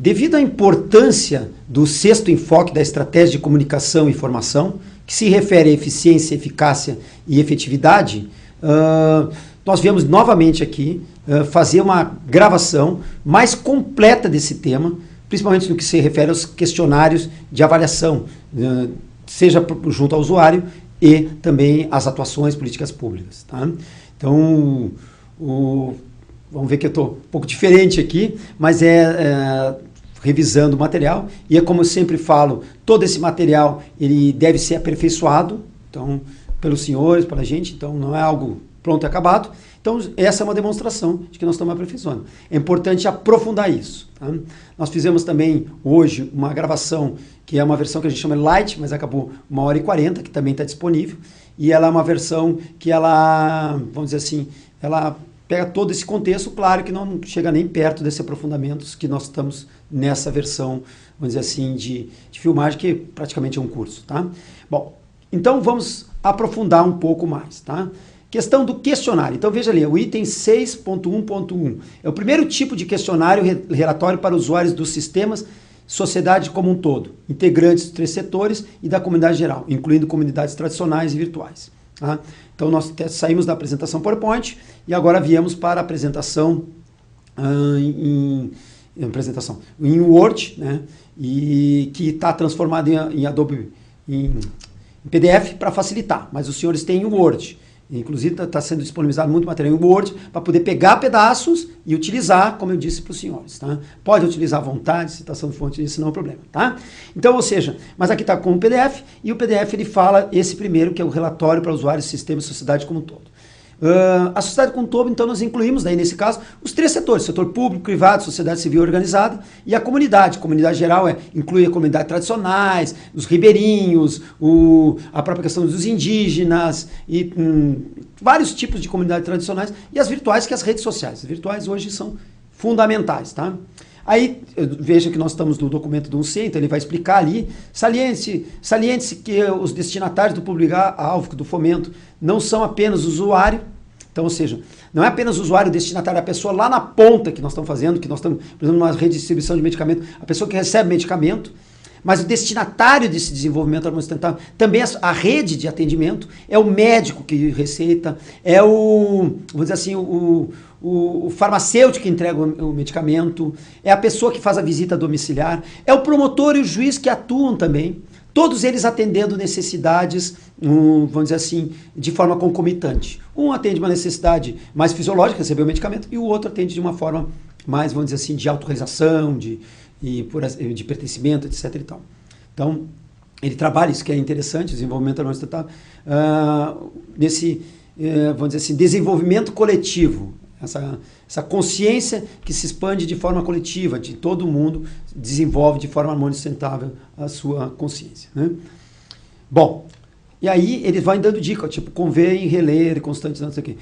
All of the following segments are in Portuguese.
Devido à importância do sexto enfoque da estratégia de comunicação e formação, que se refere à eficiência, eficácia e efetividade, nós viemos novamente aqui fazer uma gravação mais completa desse tema, principalmente no que se refere aos questionários de avaliação, seja junto ao usuário e também as atuações políticas públicas. Tá? Então, vamos ver que eu estou um pouco diferente aqui, mas revisando o material, e é como eu sempre falo, todo esse material ele deve ser aperfeiçoado, então, pelos senhores, pela gente, então não é algo pronto e acabado. Então, essa é uma demonstração de que nós estamos aperfeiçoando. É importante aprofundar isso. Tá? Nós fizemos também hoje uma gravação, que é uma versão que a gente chama Light, mas acabou 1h40, que também está disponível, e ela é uma versão que ela, vamos dizer assim, ela pega todo esse contexto, claro que não chega nem perto desses aprofundamentos que nós estamos nessa versão, vamos dizer assim, de filmagem, que praticamente é um curso, tá? Bom, então vamos aprofundar um pouco mais, tá? Questão do questionário. Então veja ali, o item 6.1.1 é o primeiro tipo de questionário relatório para usuários dos sistemas, sociedade como um todo, integrantes dos 3 setores e da comunidade geral, incluindo comunidades tradicionais e virtuais. Tá? Então nós saímos da apresentação PowerPoint e agora viemos para a apresentação em Word, né? E que está transformado em Adobe, em PDF para facilitar, mas os senhores têm o Word. Inclusive está sendo disponibilizado muito material em Word para poder pegar pedaços e utilizar, como eu disse para os senhores. Tá? Pode utilizar à vontade, citação de fonte, isso não é um problema. Tá? Então, ou seja, mas aqui está com o PDF, e o PDF ele fala esse primeiro, que é o relatório para usuários, sistema e sociedade como um todo. A sociedade como um todo, então, nós incluímos, daí nesse caso, os 3 setores, setor público, privado, sociedade civil organizada e a comunidade. Comunidade geral inclui a comunidade tradicionais, os ribeirinhos, a própria questão dos indígenas e vários tipos de comunidades tradicionais e as virtuais, que é as redes sociais. As virtuais hoje são fundamentais, tá? Aí, veja que nós estamos no documento do 1C, então ele vai explicar ali, saliente-se que os destinatários do público-alvo do fomento não são apenas o usuário, então, ou seja, não é apenas o usuário, o destinatário, a pessoa lá na ponta que nós estamos fazendo, que nós estamos, por exemplo, numa rede de distribuição de medicamento, a pessoa que recebe medicamento, mas o destinatário desse desenvolvimento harmoniosustentável, também a rede de atendimento, é o médico que receita, é vamos dizer assim, o farmacêutico que entrega o medicamento, é a pessoa que faz a visita domiciliar, é o promotor e o juiz que atuam também, todos eles atendendo necessidades, vamos dizer assim, de forma concomitante. Um atende uma necessidade mais fisiológica, receber o medicamento, e o outro atende de uma forma mais, vamos dizer assim, de autorrealização, de pertencimento, etc. E tal. Então, ele trabalha, isso que é interessante, o desenvolvimento harmoniosustentável, nesse, vamos dizer assim, desenvolvimento coletivo, essa consciência que se expande de forma coletiva, de todo mundo desenvolve de forma harmoniosustentável a sua consciência. Né? Bom, e aí ele vai dando dica, tipo, convém reler constante, não sei o quê.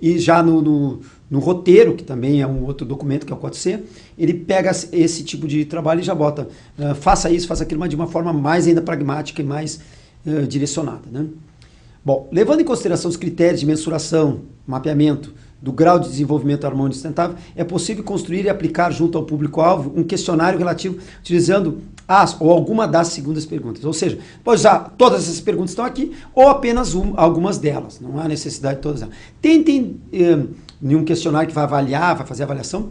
E já no roteiro, que também é um outro documento, que é o 4C, ele pega esse tipo de trabalho e já bota, faça isso, faça aquilo, mas de uma forma mais ainda pragmática e mais direcionada. Né? Bom, levando em consideração os critérios de mensuração, mapeamento, do grau de desenvolvimento harmônico sustentável, é possível construir e aplicar junto ao público-alvo um questionário relativo utilizando as ou alguma das segundas perguntas. Ou seja, pode usar todas essas perguntas que estão aqui ou apenas algumas delas. Não há necessidade de todas elas. Tentem, em um questionário que vai avaliar, vai fazer avaliação,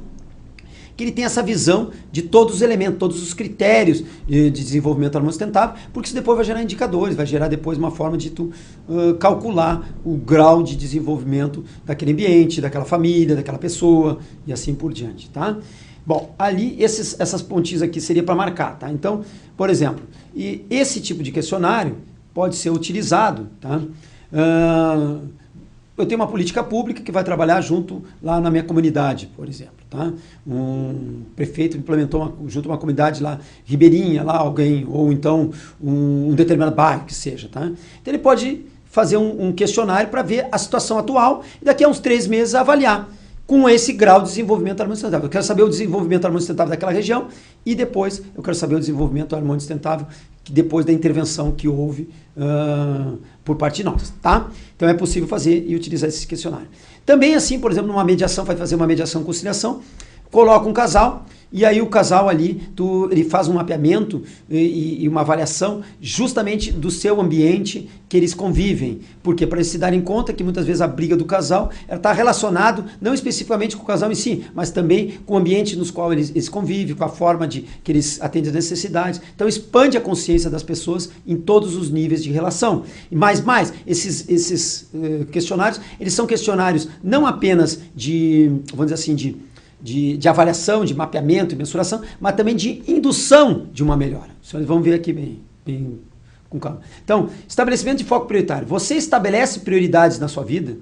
que ele tenha essa visão de todos os elementos, todos os critérios de desenvolvimento harmoniosustentável, porque isso depois vai gerar indicadores, vai gerar depois uma forma de tu calcular o grau de desenvolvimento daquele ambiente, daquela família, daquela pessoa e assim por diante, tá? Bom, ali essas pontinhas aqui seria para marcar, tá? Então, por exemplo, esse tipo de questionário pode ser utilizado, tá? Eu tenho uma política pública que vai trabalhar junto lá na minha comunidade, por exemplo. Tá? Um prefeito implementou junto a uma comunidade lá, ribeirinha, lá alguém, ou então um determinado bairro que seja. Tá? Então ele pode fazer um questionário para ver a situação atual e daqui a uns 3 meses avaliar com esse grau de desenvolvimento harmoniosustentável. Eu quero saber o desenvolvimento harmoniosustentável daquela região e depois eu quero saber o desenvolvimento harmoniosustentável depois da intervenção que houve por parte de nós, tá? Então é possível fazer e utilizar esse questionário. Também assim, por exemplo, numa mediação, vai fazer uma mediação conciliação, coloca um casal E aí o casal ali, ele faz um mapeamento e uma avaliação justamente do seu ambiente que eles convivem. Porque para eles se darem conta que muitas vezes a briga do casal está relacionado não especificamente com o casal em si, mas também com o ambiente nos qual eles convivem, com a forma que eles atendem as necessidades. Então expande a consciência das pessoas em todos os níveis de relação. E mais, esses questionários, eles são questionários não apenas vamos dizer assim, de avaliação, de mapeamento e mensuração, mas também de indução de uma melhora. Vocês vão ver aqui bem com calma. Então, estabelecimento de foco prioritário. Você estabelece prioridades na sua vida?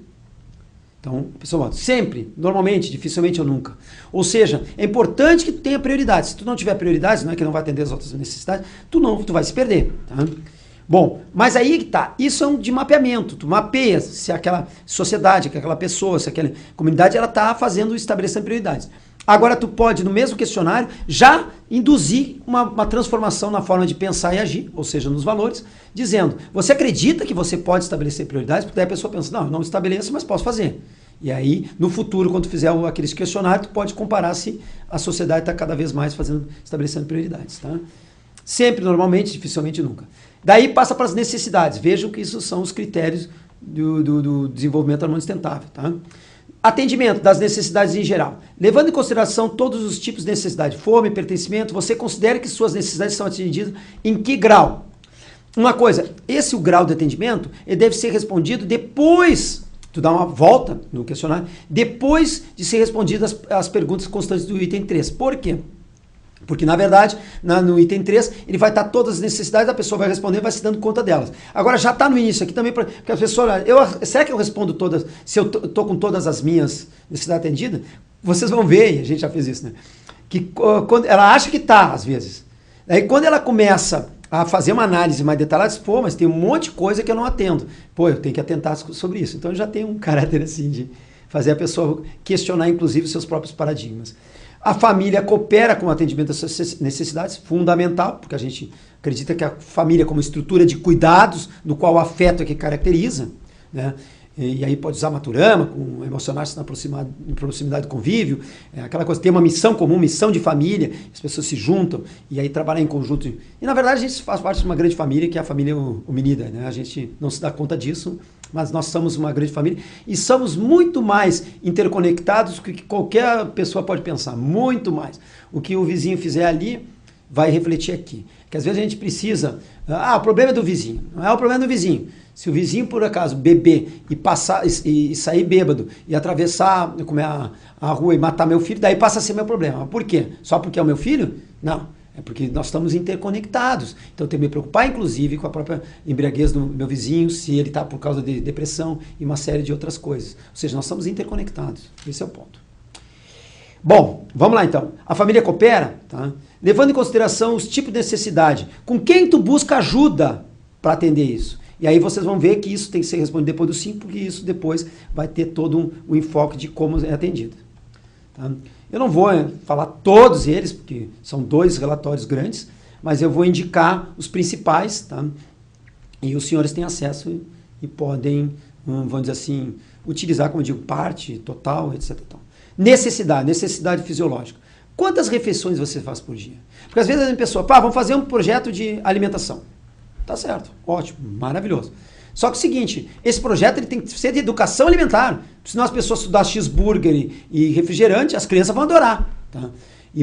Então, pessoal, sempre, normalmente, dificilmente ou nunca. Ou seja, é importante que tu tenha prioridades. Se tu não tiver prioridades, não é que não vai atender as outras necessidades, tu vai se perder. Tá? Bom, mas aí que tá, isso é um de mapeamento, tu mapeia se aquela sociedade, se aquela pessoa, se aquela comunidade, ela tá estabelecendo prioridades. Agora tu pode, no mesmo questionário, já induzir uma transformação na forma de pensar e agir, ou seja, nos valores, dizendo, você acredita que você pode estabelecer prioridades? Porque daí a pessoa pensa, não, eu não estabeleço, mas posso fazer. E aí, no futuro, quando tu fizer aqueles questionários, tu pode comparar se a sociedade está cada vez mais estabelecendo prioridades, tá? Sempre, normalmente, dificilmente, nunca. Daí passa para as necessidades. Vejam que isso são os critérios do desenvolvimento harmônico sustentável. Tá? Atendimento das necessidades em geral. Levando em consideração todos os tipos de necessidade, fome, pertencimento, você considera que suas necessidades são atendidas em que grau? Uma coisa, o grau de atendimento, ele deve ser respondido depois, tu dá uma volta no questionário, depois de ser respondidas as perguntas constantes do item 3. Por quê? Porque, na verdade, no item 3, ele vai estar todas as necessidades, a pessoa vai responder e vai se dando conta delas. Agora, já está no início aqui também, porque a pessoa, será que eu respondo todas, se eu estou com todas as minhas necessidades atendidas? Vocês vão ver, e a gente já fez isso, né? Que quando ela acha que está, às vezes. Aí, quando ela começa a fazer uma análise mais detalhada, diz, pô, mas tem um monte de coisa que eu não atendo. Pô, eu tenho que atentar sobre isso. Então, já tem um caráter, assim, de fazer a pessoa questionar, inclusive, os seus próprios paradigmas. A família coopera com o atendimento das necessidades, fundamental, porque a gente acredita que a família como estrutura de cuidados, no qual o afeto é que caracteriza, né? E aí pode usar Maturama, com emocionar-se em proximidade do convívio, aquela coisa, ter uma missão comum, missão de família, as pessoas se juntam e aí trabalhar em conjunto. E na verdade a gente faz parte de uma grande família, que é a família unida, né? A gente não se dá conta disso, mas nós somos uma grande família e somos muito mais interconectados do que qualquer pessoa pode pensar, muito mais. O que o vizinho fizer ali vai refletir aqui. Porque às vezes a gente precisa, o problema é do vizinho, não é o problema do vizinho. Se o vizinho, por acaso, beber e sair bêbado e atravessar a rua e matar meu filho, daí passa a ser meu problema. Por quê? Só porque é o meu filho? Não. É porque nós estamos interconectados. Então eu tenho que me preocupar, inclusive, com a própria embriaguez do meu vizinho, se ele está por causa de depressão e uma série de outras coisas. Ou seja, nós estamos interconectados. Esse é o ponto. Bom, vamos lá então. A família coopera, tá? Levando em consideração os tipos de necessidade. Com quem tu busca ajuda para atender isso? E aí vocês vão ver que isso tem que ser respondido depois do 5, porque isso depois vai ter todo um enfoque de como é atendido. Tá? Eu não vou falar todos eles, porque são 2 relatórios grandes, mas eu vou indicar os principais, tá? E os senhores têm acesso e podem, vamos dizer assim, utilizar, como eu digo, parte, total, etc. Necessidade fisiológica. Quantas refeições você faz por dia? Porque às vezes a pessoa, vamos fazer um projeto de alimentação. Tá certo, ótimo, maravilhoso. Só que é o seguinte, esse projeto ele tem que ser de educação alimentar. Senão as pessoas estudar cheeseburger e refrigerante, as crianças vão adorar. Tá?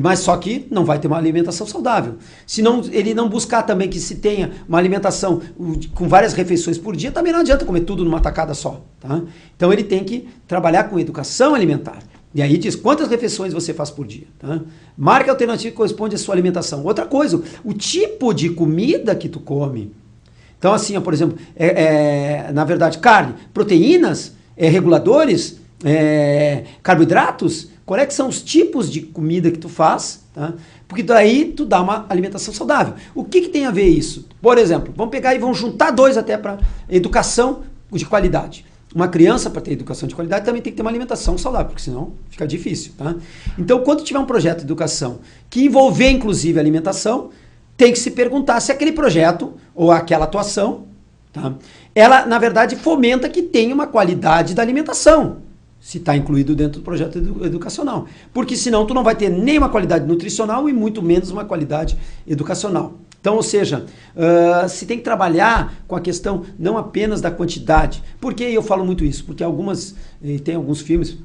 Mas só que não vai ter uma alimentação saudável. Se não, ele não buscar também que se tenha uma alimentação com várias refeições por dia, também não adianta comer tudo numa tacada só. Tá? Então ele tem que trabalhar com educação alimentar. E aí diz quantas refeições você faz por dia. Tá? Marca alternativa que corresponde à sua alimentação. Outra coisa, o tipo de comida que tu come. Então assim, por exemplo, na verdade, carne, proteínas, reguladores, carboidratos, quais é que são os tipos de comida que tu faz, tá? Porque daí tu dá uma alimentação saudável. O que tem a ver isso? Por exemplo, vamos pegar e vamos juntar 2 até para educação de qualidade. Uma criança, para ter educação de qualidade, também tem que ter uma alimentação saudável, porque senão fica difícil. Tá? Então, quando tiver um projeto de educação que envolver, inclusive, alimentação, tem que se perguntar se aquele projeto ou aquela atuação, tá? Ela, na verdade, fomenta que tenha uma qualidade da alimentação. se está incluído dentro do projeto educacional. Porque senão tu não vai ter nem uma qualidade nutricional e muito menos uma qualidade educacional. Então, ou seja, se tem que trabalhar com a questão não apenas da quantidade. Por que eu falo muito isso? Porque tem alguns filmes, se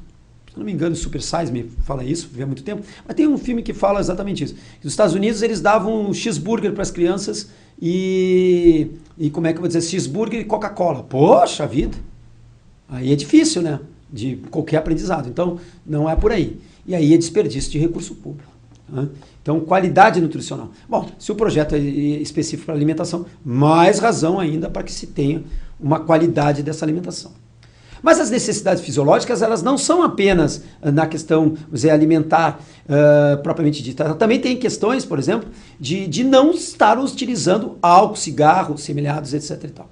não me engano, Super Size Me fala isso, vi há muito tempo, mas tem um filme que fala exatamente isso. Nos Estados Unidos eles davam um cheeseburger para as crianças e como é que eu vou dizer, cheeseburger e Coca-Cola. Poxa vida! Aí é difícil, né? De qualquer aprendizado. Então, não é por aí. E aí é desperdício de recurso público. Né? Então, qualidade nutricional. Bom, se o projeto é específico para alimentação, mais razão ainda para que se tenha uma qualidade dessa alimentação. Mas as necessidades fisiológicas, elas não são apenas na questão, vamos dizer, alimentar propriamente dita. Ela também tem questões, por exemplo, de não estar utilizando álcool, cigarro, semelhados, etc. e tal.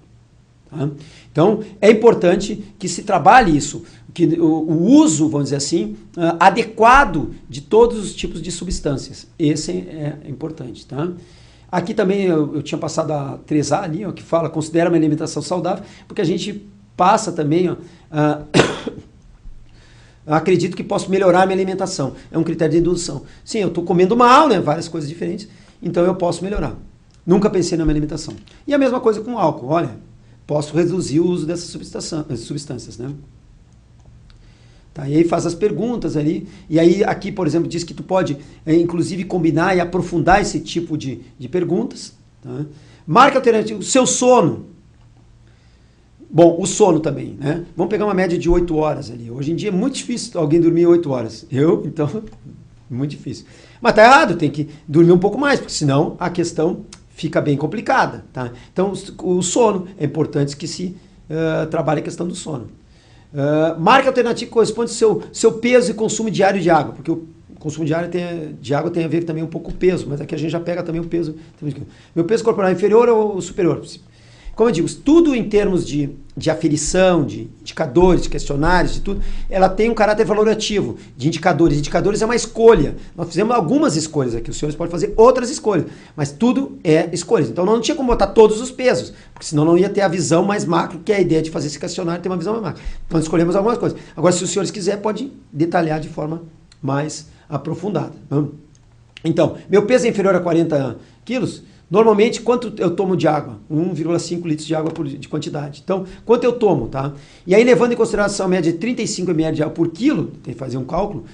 Tá? Então, é importante que se trabalhe isso, que o uso, vamos dizer assim, adequado de todos os tipos de substâncias. Esse é importante. Tá? Aqui também eu tinha passado a 3A ali, ó, que fala, considera uma alimentação saudável, porque a gente passa também, ó, acredito que posso melhorar a minha alimentação. É um critério de indução. Sim, eu estou comendo mal, né, várias coisas diferentes, então eu posso melhorar. Nunca pensei na minha alimentação. E a mesma coisa com o álcool. Olha, posso reduzir o uso dessas substâncias, né? Tá, e aí faz as perguntas ali, e aí aqui, por exemplo, diz que tu pode, inclusive, combinar e aprofundar esse tipo de perguntas. Tá? Marca alternativa, o seu sono. Bom, o sono também, né? Vamos pegar uma média de 8 horas ali. Hoje em dia é muito difícil alguém dormir 8 horas. Então, muito difícil. Mas tá errado, tem que dormir um pouco mais, porque senão a questão fica bem complicada. Tá? Então, o sono, é importante que se trabalhe a questão do sono. Marca alternativa que corresponde ao seu peso e consumo diário de água, porque o consumo diário de água tem a ver também um pouco com o peso, mas aqui a gente já pega também o peso. Meu peso corporal é inferior ou superior? Como eu digo, tudo em termos de aferição, de indicadores, de questionários, de tudo, ela tem um caráter valorativo de indicadores. Indicadores é uma escolha. Nós fizemos algumas escolhas aqui, os senhores podem fazer outras escolhas, mas tudo é escolhas. Então não tinha como botar todos os pesos, porque senão não ia ter a visão mais macro, que é a ideia de fazer esse questionário, ter uma visão mais macro. Então escolhemos algumas coisas. Agora, se os senhores quiserem, pode detalhar de forma mais aprofundada. Então, meu peso é inferior a 40 quilos. Normalmente, quanto eu tomo de água? 1,5 litros de água de quantidade. Então, quanto eu tomo, tá? E aí, levando em consideração a média de 35 ml de água por quilo, tem que fazer um cálculo,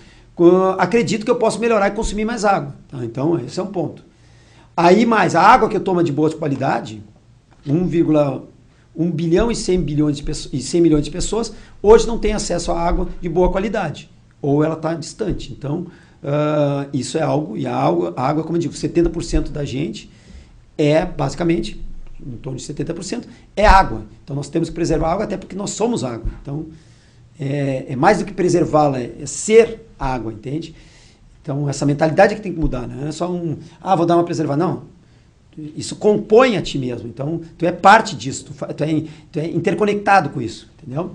acredito que eu posso melhorar e consumir mais água. Tá? Então, esse é um ponto. Aí, mais, a água que eu tomo de boa qualidade, 1 bilhão e 100 milhões de pessoas, hoje não tem acesso a água de boa qualidade. Ou ela está distante. Então, isso é algo, e a água, como eu digo, 70% da gente basicamente, em torno de 70%, é água. Então nós temos que preservar a água até porque nós somos água. Então é mais do que preservá-la, é ser água, entende? Então essa mentalidade é que tem que mudar, né? Não é só vou dar uma preservada. Não. Isso compõe a ti mesmo. Então tu é parte disso, tu é interconectado com isso, entendeu?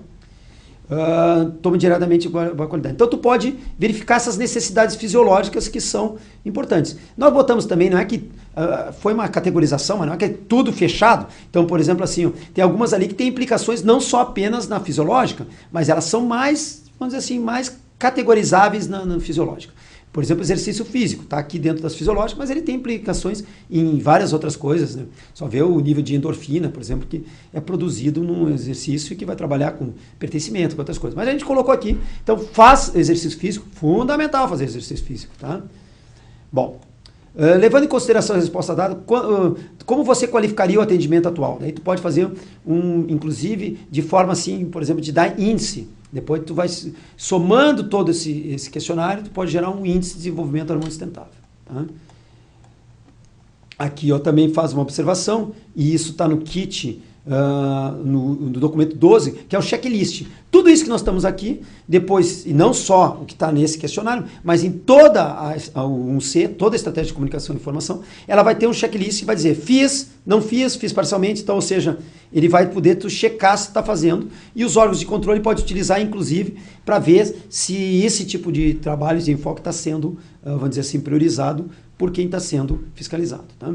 Toma diretamente boa qualidade. Então tu pode verificar essas necessidades fisiológicas que são importantes. Nós botamos também, não é que foi uma categorização, mas não é que é tudo fechado. Então, por exemplo, assim, tem algumas ali que têm implicações não só apenas na fisiológica, mas elas são mais, vamos dizer assim, mais categorizáveis na fisiológica. Por exemplo, exercício físico, está aqui dentro das fisiológicas, mas ele tem implicações em várias outras coisas. Né? Só vê o nível de endorfina, por exemplo, que é produzido num exercício e que vai trabalhar com pertencimento, com outras coisas. Mas a gente colocou aqui, então faz exercício físico, fundamental fazer exercício físico. Tá? Bom, levando em consideração a resposta dada, como você qualificaria o atendimento atual? Daí tu pode fazer inclusive, de forma assim, por exemplo, de dar índice. Depois tu vai somando todo esse questionário, tu pode gerar um índice de desenvolvimento harmoniosustentável. Tá? Aqui eu também faço uma observação, e isso está no kit, no documento 12, que é o checklist. Tudo isso que nós estamos aqui, depois, e não só o que está nesse questionário, mas em toda a 1C, toda a estratégia de comunicação e informação, ela vai ter um checklist que vai dizer fiz, não fiz, fiz parcialmente, então, ou seja, ele vai poder tu checar se está fazendo, e os órgãos de controle podem utilizar, inclusive, para ver se esse tipo de trabalho de enfoque está sendo, vamos dizer assim, priorizado por quem está sendo fiscalizado. Tá?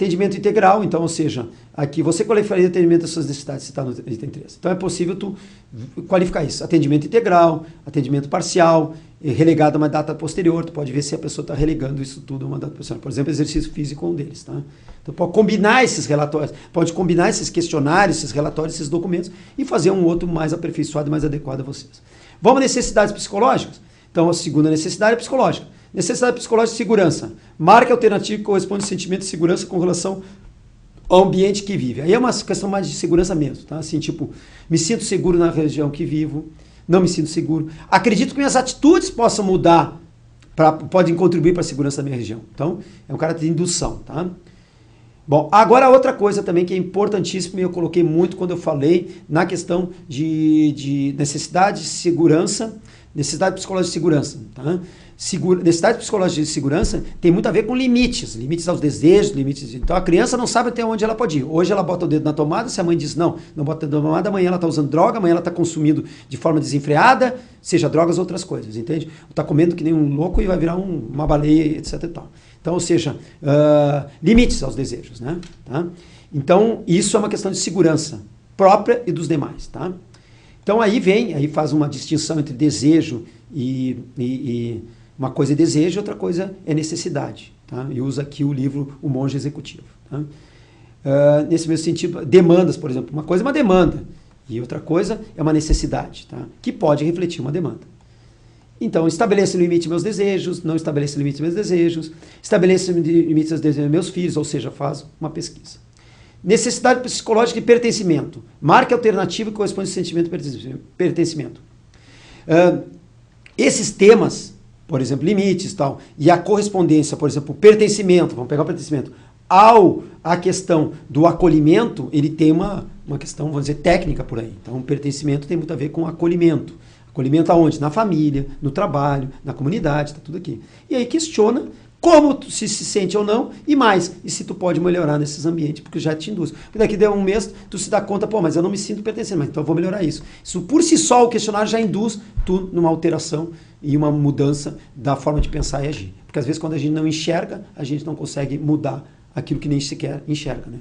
Atendimento integral, então, ou seja, aqui você qualificaria o atendimento das suas necessidades, se está no item 3. Então é possível tu qualificar isso. Atendimento integral, atendimento parcial, relegado a uma data posterior, tu pode ver se a pessoa está relegando isso tudo a uma data posterior. Por exemplo, exercício físico é um deles. Tá? Então pode combinar esses relatórios, pode combinar esses questionários, esses relatórios, esses documentos e fazer um outro mais aperfeiçoado e mais adequado a vocês. Vamos a necessidades psicológicas? Então a segunda necessidade é psicológica. Necessidade psicológica de segurança. Marca alternativa que corresponde ao sentimento de segurança com relação ao ambiente que vive. Aí é uma questão mais de segurança mesmo, tá? Assim, tipo, me sinto seguro na região que vivo, não me sinto seguro. Acredito que minhas atitudes possam mudar, podem contribuir para a segurança da minha região. Então, é um caráter de indução, tá? Bom, agora outra coisa também que é importantíssima e eu coloquei muito quando eu falei na questão de necessidade de segurança, necessidade psicológica de segurança, tá? Necessidade psicológica de segurança tem muito a ver com limites aos desejos, limites. Então a criança não sabe até onde ela pode ir. Hoje ela bota o dedo na tomada, se a mãe diz não bota o dedo na tomada, amanhã ela está usando droga, amanhã ela está consumindo de forma desenfreada, seja drogas ou outras coisas, entende? Está comendo que nem um louco e vai virar uma baleia, etc. E tal. Então, ou seja, limites aos desejos, né? Tá? Então, isso é uma questão de segurança própria e dos demais, tá? Então, aí faz uma distinção entre desejo e uma coisa é desejo, outra coisa é necessidade, tá? E usa aqui o livro O Monge Executivo, tá? Nesse mesmo sentido, demandas, por exemplo, uma coisa é uma demanda e outra coisa é uma necessidade, tá? Que pode refletir uma demanda. Então, estabeleço limite aos meus desejos, não estabeleço limite aos meus desejos, estabeleço limites aos desejos dos meus filhos, ou seja, faz uma pesquisa. Necessidade psicológica de pertencimento. Marque a alternativa que corresponde ao sentimento de pertencimento. Esses temas, por exemplo, limites tal, e a correspondência, por exemplo, pertencimento, vamos pegar o pertencimento, a questão do acolhimento, ele tem uma questão, vamos dizer, técnica por aí. Então, o pertencimento tem muito a ver com acolhimento. Acolhimento aonde? Na família, no trabalho, na comunidade, está tudo aqui. E aí questiona como tu se sente ou não, e mais, e se tu pode melhorar nesses ambientes, porque já te induz. Porque daqui de um mês, tu se dá conta, pô, mas eu não me sinto pertencendo, mas então eu vou melhorar isso. Isso por si só, o questionário já induz tu numa alteração e uma mudança da forma de pensar e agir. Porque às vezes quando a gente não enxerga, a gente não consegue mudar aquilo que nem sequer enxerga, né?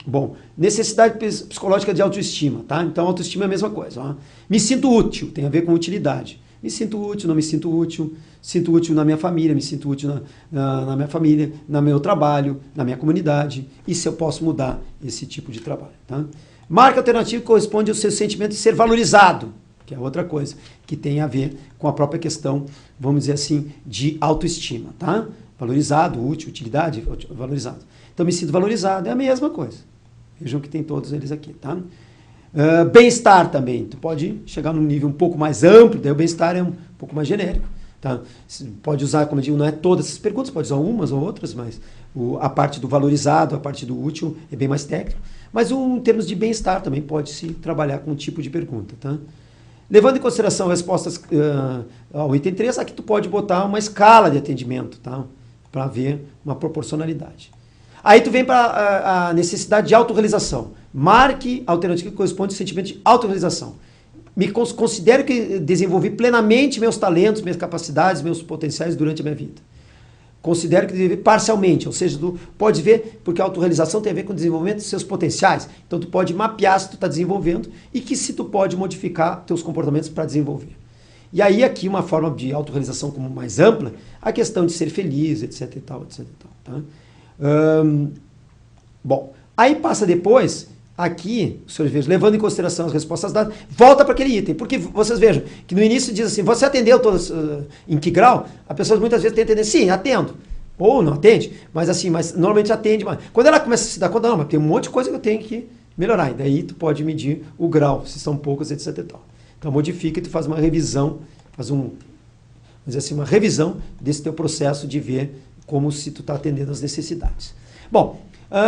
Bom, necessidade psicológica de autoestima, tá? Então autoestima é a mesma coisa. Ó. Me sinto útil, tem a ver com utilidade. Me sinto útil, não me sinto útil na minha família, me sinto útil na minha família, no meu trabalho, na minha comunidade, e se eu posso mudar esse tipo de trabalho, tá? Marca alternativa corresponde ao seu sentimento de ser valorizado, que é outra coisa, que tem a ver com a própria questão, vamos dizer assim, de autoestima, tá? Valorizado, útil, utilidade, valorizado. Então, me sinto valorizado, é a mesma coisa. Vejam que tem todos eles aqui, tá? Bem-estar também. Tu pode chegar num nível um pouco mais amplo, daí o bem-estar é um pouco mais genérico, tá? Pode usar, como eu digo, não é todas essas perguntas, pode usar umas ou outras, mas a parte do valorizado, a parte do útil é bem mais técnico. Mas em termos de bem-estar também pode-se trabalhar com um tipo de pergunta, tá? Levando em consideração respostas ao item 3, aqui tu pode botar uma escala de atendimento, tá? Para ver uma proporcionalidade. Aí tu vem para a necessidade de autorrealização. Marque a alternativa que corresponde ao sentimento de autorrealização. Considero que desenvolvi plenamente meus talentos, minhas capacidades, meus potenciais durante a minha vida. Considero que desenvolvi parcialmente, ou seja, tu pode ver, porque a autorrealização tem a ver com o desenvolvimento dos seus potenciais. Então tu pode mapear se tu está desenvolvendo e que se tu pode modificar teus comportamentos para desenvolver. E aí aqui uma forma de autorrealização como mais ampla, a questão de ser feliz, etc e tal, etc e tal, tá? Bom, aí passa depois, aqui, senhores vejam, levando em consideração as respostas dadas, volta para aquele item, porque vocês vejam que no início diz assim, você atendeu todas, em que grau? A pessoa muitas vezes tem a entender, sim, atendo, ou não atende, mas assim, mas normalmente atende, mas quando ela começa a se dar conta, não, mas tem um monte de coisa que eu tenho que melhorar, e daí tu pode medir o grau, se são poucas, etc e tal. Então modifica e tu faz uma revisão, vamos dizer assim, uma revisão desse teu processo de ver como se tu está atendendo as necessidades. Bom,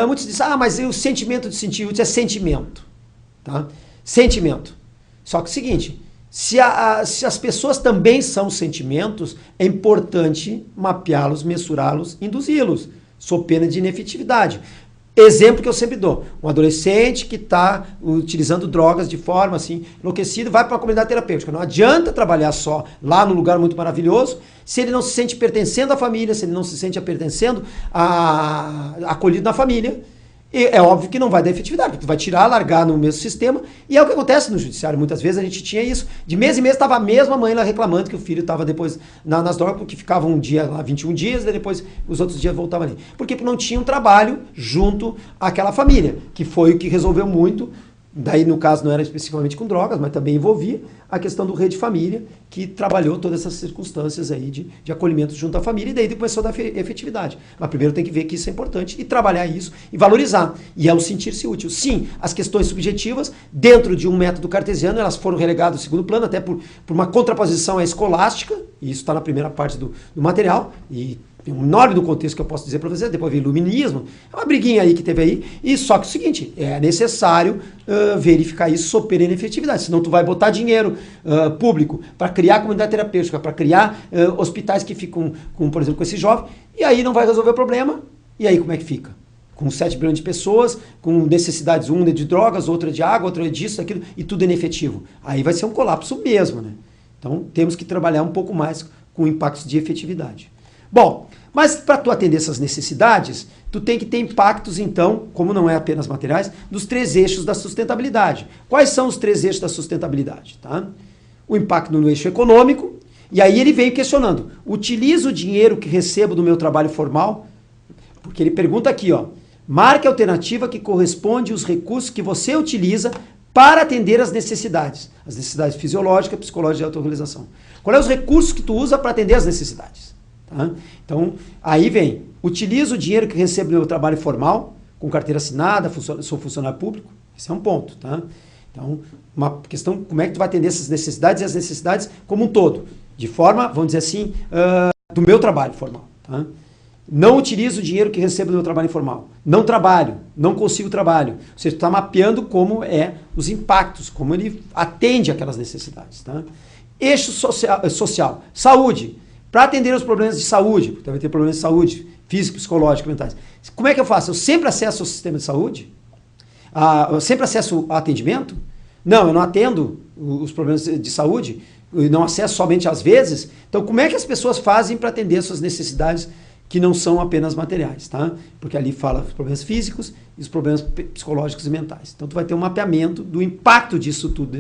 muitos dizem, mas o sentimento de sentir útil é sentimento. Tá? Sentimento. Só que é o seguinte, se as pessoas também são sentimentos, é importante mapeá-los, mensurá-los, induzi-los, sob pena de inefetividade. Exemplo que eu sempre dou, um adolescente que está utilizando drogas de forma assim, enlouquecida, vai para uma comunidade terapêutica. Não adianta trabalhar só lá num lugar muito maravilhoso, se ele não se sente pertencendo à família, se ele não se sente pertencendo acolhido na família. E é óbvio que não vai dar efetividade, porque tu vai tirar, largar no mesmo sistema, e é o que acontece no judiciário. Muitas vezes a gente tinha isso, de mês em mês estava a mesma mãe lá reclamando que o filho estava depois nas drogas, porque ficava um dia lá, 21 dias, e depois os outros dias voltava ali. Por quê? Porque não tinha um trabalho junto àquela família, que foi o que resolveu muito. Daí, no caso, não era especificamente com drogas, mas também envolvia a questão do Rede Família, que trabalhou todas essas circunstâncias aí de acolhimento junto à família, e daí começou a dar efetividade. Mas primeiro tem que ver que isso é importante e trabalhar isso e valorizar. E é o sentir-se útil. Sim, as questões subjetivas, dentro de um método cartesiano, elas foram relegadas ao segundo plano, até por uma contraposição à escolástica, e isso está na primeira parte do material, e tem um enorme do contexto que eu posso dizer para vocês, depois vem iluminismo, é uma briguinha aí que teve aí, e só que é o seguinte, é necessário verificar isso sob perene efetividade, senão tu vai botar dinheiro público para criar comunidade terapêutica, para criar hospitais que ficam, por exemplo, com esse jovem, e aí não vai resolver o problema, e aí como é que fica? Com 7 bilhões de pessoas, com necessidades, uma de drogas, outra de água, outra disso, daquilo, e tudo inefetivo. Aí vai ser um colapso mesmo, né? Então temos que trabalhar um pouco mais com impactos de efetividade. Bom, mas para tu atender essas necessidades, tu tem que ter impactos, então, como não é apenas materiais, dos 3 eixos da sustentabilidade. Quais são os 3 eixos da sustentabilidade? Tá? O impacto no eixo econômico, e aí ele veio questionando, utilizo o dinheiro que recebo do meu trabalho formal? Porque ele pergunta aqui, ó, marque a alternativa que corresponde aos recursos que você utiliza para atender as necessidades fisiológicas, psicológicas e de autorrealização. Qual é os recursos que tu usa para atender as necessidades? Tá? Então, aí vem, utilizo o dinheiro que recebo no meu trabalho formal, com carteira assinada, sou funcionário público, esse é um ponto. Tá? Então, uma questão, como é que tu vai atender essas necessidades e as necessidades como um todo, de forma, vamos dizer assim, do meu trabalho formal. Tá? Não utilizo o dinheiro que recebo do meu trabalho informal, não trabalho, não consigo trabalho, ou seja, tu está mapeando como é os impactos, como ele atende aquelas necessidades. Tá? Eixo social, saúde. Para atender os problemas de saúde, porque vai ter problemas de saúde, físico, psicológico, mentais. Como é que eu faço? Eu sempre acesso ao sistema de saúde? Eu sempre acesso ao atendimento? Não, eu não atendo os problemas de saúde, eu não acesso somente às vezes. Então, como é que as pessoas fazem para atender as suas necessidades que não são apenas materiais, tá? Porque ali fala os problemas físicos e os problemas psicológicos e mentais. Então, tu vai ter um mapeamento do impacto disso tudo,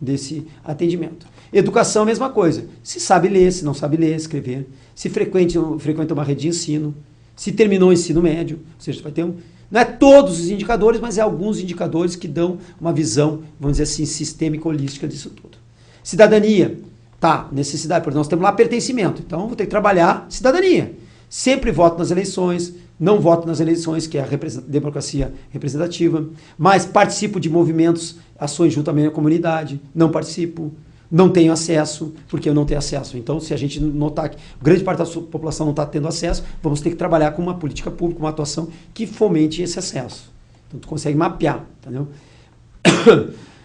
desse atendimento. Educação, mesma coisa. Se sabe ler, se não sabe ler, escrever. Se frequenta uma rede de ensino. Se terminou o ensino médio. Ou seja, vai ter não é todos os indicadores, mas é alguns indicadores que dão uma visão, vamos dizer assim, sistêmica, holística disso tudo. Cidadania. Tá, necessidade. Porque nós temos lá pertencimento. Então, vou ter que trabalhar cidadania. Sempre voto nas eleições. Não voto nas eleições, que é a democracia representativa. Mas participo de movimentos, ações junto à minha comunidade. Não participo. Não tenho acesso, porque eu não tenho acesso. Então, se a gente notar que grande parte da população não está tendo acesso, vamos ter que trabalhar com uma política pública, uma atuação que fomente esse acesso. Então, tu consegue mapear, entendeu?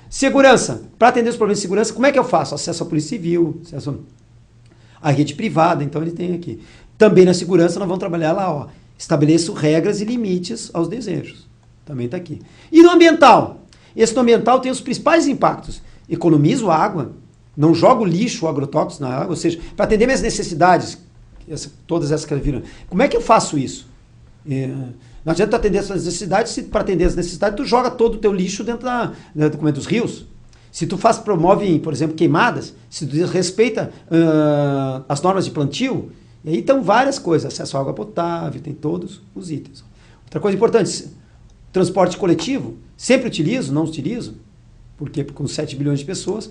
Segurança. Para atender os problemas de segurança, como é que eu faço? Acesso à polícia civil, acesso à rede privada, então ele tem aqui. Também na segurança nós vamos trabalhar lá, ó. Estabeleço regras e limites aos desejos. Também está aqui. E no ambiental? Esse no ambiental tem os principais impactos. Economizo água, não jogo lixo, agrotóxicos na água, ou seja, para atender minhas necessidades, todas essas que viram. Como é que eu faço isso? Não adianta atender essas necessidades, se para atender as necessidades tu joga todo o teu lixo dentro dos rios. Se tu promove, por exemplo, queimadas, se tu desrespeita as normas de plantio, e aí estão várias coisas, acesso à água potável, tem todos os itens. Outra coisa importante, transporte coletivo, sempre utilizo, não utilizo, porque com 7 bilhões de pessoas,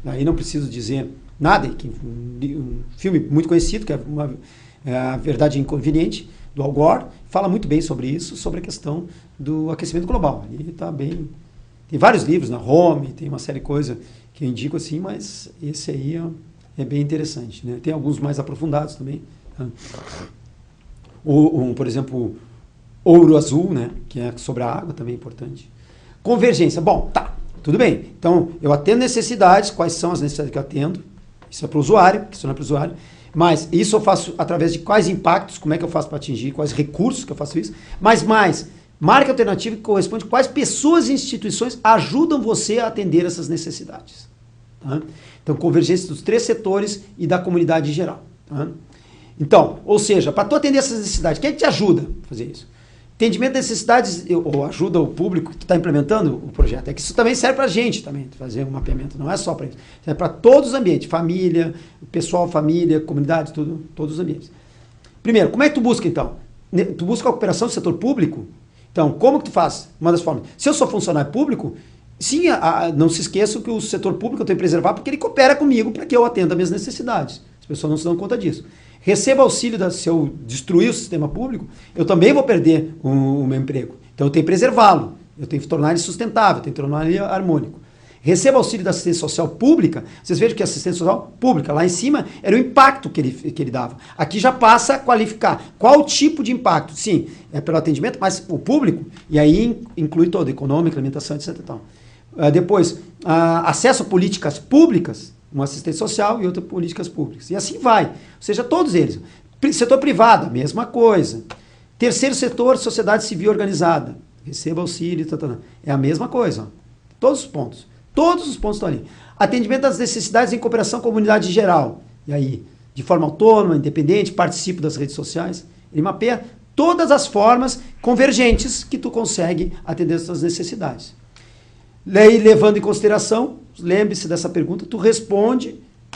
aí não preciso dizer nada, que um filme muito conhecido, que é A Verdade Inconveniente, do Al Gore, fala muito bem sobre isso, sobre a questão do aquecimento global. Ali está bem. Tem vários livros na Home, tem uma série de coisas que eu indico assim, mas esse aí é bem interessante. Né? Tem alguns mais aprofundados também. Tá? Por exemplo, Ouro Azul, né? Que é sobre a água, também é importante. Convergência. Bom, tá. Tudo bem. Então, eu atendo necessidades. Quais são as necessidades que eu atendo? Isso é para o usuário, isso não é para o usuário. Mas isso eu faço através de quais impactos, como é que eu faço para atingir, quais recursos que eu faço isso. Mas mais, Marque a alternativa que corresponde quais pessoas e instituições ajudam você a atender essas necessidades. Tá? Então, convergência dos 3 setores e da comunidade em geral. Tá? Então, ou seja, para tu atender essas necessidades, quem é que te ajuda a fazer isso? Entendimento das necessidades, ou ajuda o público que está implementando o projeto. É que isso também serve para a gente também, fazer um mapeamento, não é só para isso. Serve para todos os ambientes, família, pessoal, família, comunidade, tudo, todos os ambientes. Primeiro, como é que tu busca então? Tu busca a cooperação do setor público? Então, como que tu faz? Uma das formas. Se eu sou funcionário público, sim, não se esqueça que o setor público eu tenho que preservar porque ele coopera comigo para que eu atenda as minhas necessidades. As pessoas não se dão conta disso. Receba auxílio, se eu destruir o sistema público, eu também vou perder o meu emprego. Então eu tenho que preservá-lo, eu tenho que tornar ele sustentável, eu tenho que tornar ele harmônico. Receba auxílio da assistência social pública, vocês vejam que a assistência social pública, lá em cima, era o impacto que ele dava. Aqui já passa a qualificar qual tipo de impacto. Sim, é pelo atendimento, mas o público, e aí inclui todo, econômica, alimentação, etc. Depois, acesso a políticas públicas, uma assistência social e outra políticas públicas. E assim vai. Ou seja, todos eles. Setor privado, a mesma coisa. Terceiro setor, sociedade civil organizada. Receba auxílio, é a mesma coisa. Ó. Todos os pontos. Todos os pontos estão ali. Atendimento das necessidades em cooperação com a comunidade geral. E aí, de forma autônoma, independente, participe das redes sociais. Ele mapeia todas as formas convergentes que tu consegue atender essas necessidades. Levando em consideração, lembre-se dessa pergunta, tu responde,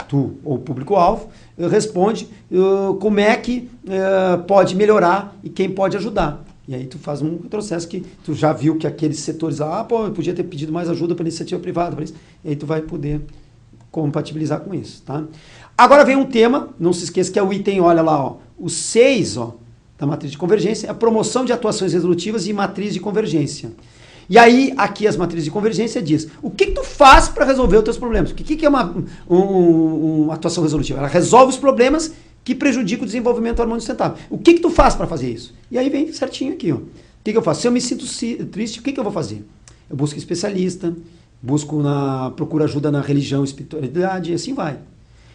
tu ou o público-alvo, responde como é que pode melhorar e quem pode ajudar. E aí tu faz um processo que tu já viu que aqueles setores, eu podia ter pedido mais ajuda para a iniciativa privada, para isso, e aí tu vai poder compatibilizar com isso. Tá? Agora vem um tema, não se esqueça que é o item, olha lá, ó, o 6 da matriz de convergência, é a promoção de atuações resolutivas e matriz de convergência. E aí, aqui as matrizes de convergência diz, o que tu faz para resolver os teus problemas? O que é uma atuação resolutiva? Ela resolve os problemas que prejudicam o desenvolvimento harmônico sustentável. O que tu faz para fazer isso? E aí vem certinho aqui, ó. O que eu faço? Se eu me sinto triste, o que eu vou fazer? Eu busco especialista, procuro ajuda na religião, espiritualidade, e assim vai.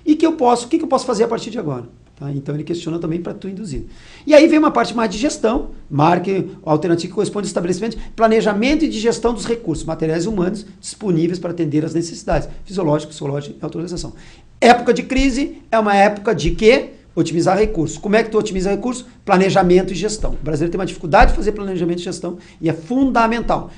E o que eu posso fazer a partir de agora? Tá? Então ele questiona também para tu induzir. E aí vem uma parte mais de gestão, marque a alternativa que corresponde ao estabelecimento, planejamento e de gestão dos recursos materiais e humanos disponíveis para atender às necessidades fisiológicas, psicológicas e autorização. Época de crise é uma época de quê? Otimizar recursos. Como é que tu otimiza recursos? Planejamento e gestão. O brasileiro tem uma dificuldade de fazer planejamento e gestão e é fundamental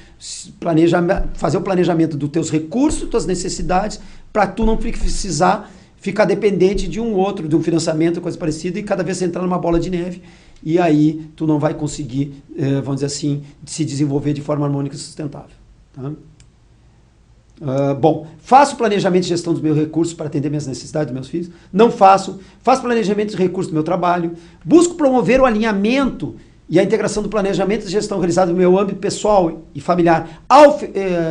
fazer o planejamento dos teus recursos, das tuas necessidades, para tu não precisar ficar dependente de um outro, de um financiamento, coisa parecida, e cada vez você entrar numa bola de neve, e aí tu não vai conseguir, vamos dizer assim, se desenvolver de forma harmônica e sustentável. Tá? Bom, faço planejamento e gestão dos meus recursos para atender minhas necessidades dos meus filhos? Não faço. Faço planejamento de recursos do meu trabalho. Busco promover o alinhamento e a integração do planejamento e gestão realizado no meu âmbito pessoal e familiar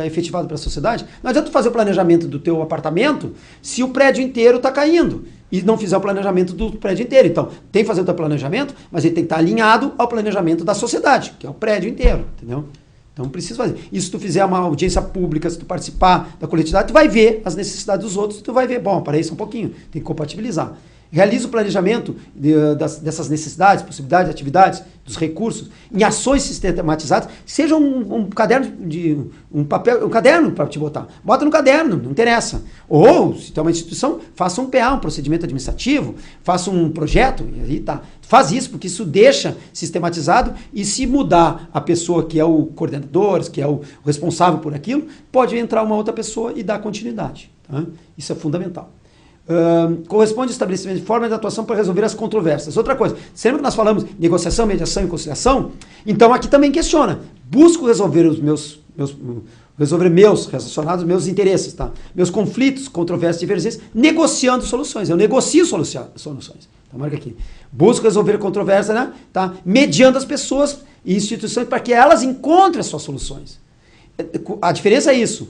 efetivado pela sociedade. Não adianta tu fazer o planejamento do teu apartamento se o prédio inteiro está caindo e não fizer o planejamento do prédio inteiro. Então, tem que fazer o teu planejamento, mas ele tem que estar alinhado ao planejamento da sociedade, que é o prédio inteiro, entendeu? Então, precisa fazer. E se tu fizer uma audiência pública, se tu participar da coletividade, tu vai ver as necessidades dos outros, tu vai ver, bom, para isso um pouquinho, tem que compatibilizar. Realiza o planejamento dessas necessidades, possibilidades, atividades, dos recursos, em ações sistematizadas, seja um caderno um caderno para te botar. Bota no caderno, não interessa. Ou, se tem uma instituição, faça um PA, um procedimento administrativo, faça um projeto, e aí tá. Faz isso, porque isso deixa sistematizado, e se mudar a pessoa que é o coordenador, que é o responsável por aquilo, pode entrar uma outra pessoa e dar continuidade. Tá? Isso é fundamental. Corresponde ao estabelecimento de forma de atuação para resolver as controvérsias. Outra coisa, sempre que nós falamos negociação, mediação e conciliação, então aqui também questiona. Busco resolver relacionados aos meus interesses, tá? Meus conflitos, controvérsias, divergências, negociando soluções. Eu negocio soluções. Então marca aqui. Busco resolver controvérsias, né? Tá? Mediando as pessoas e instituições para que elas encontrem as suas soluções. A diferença é isso.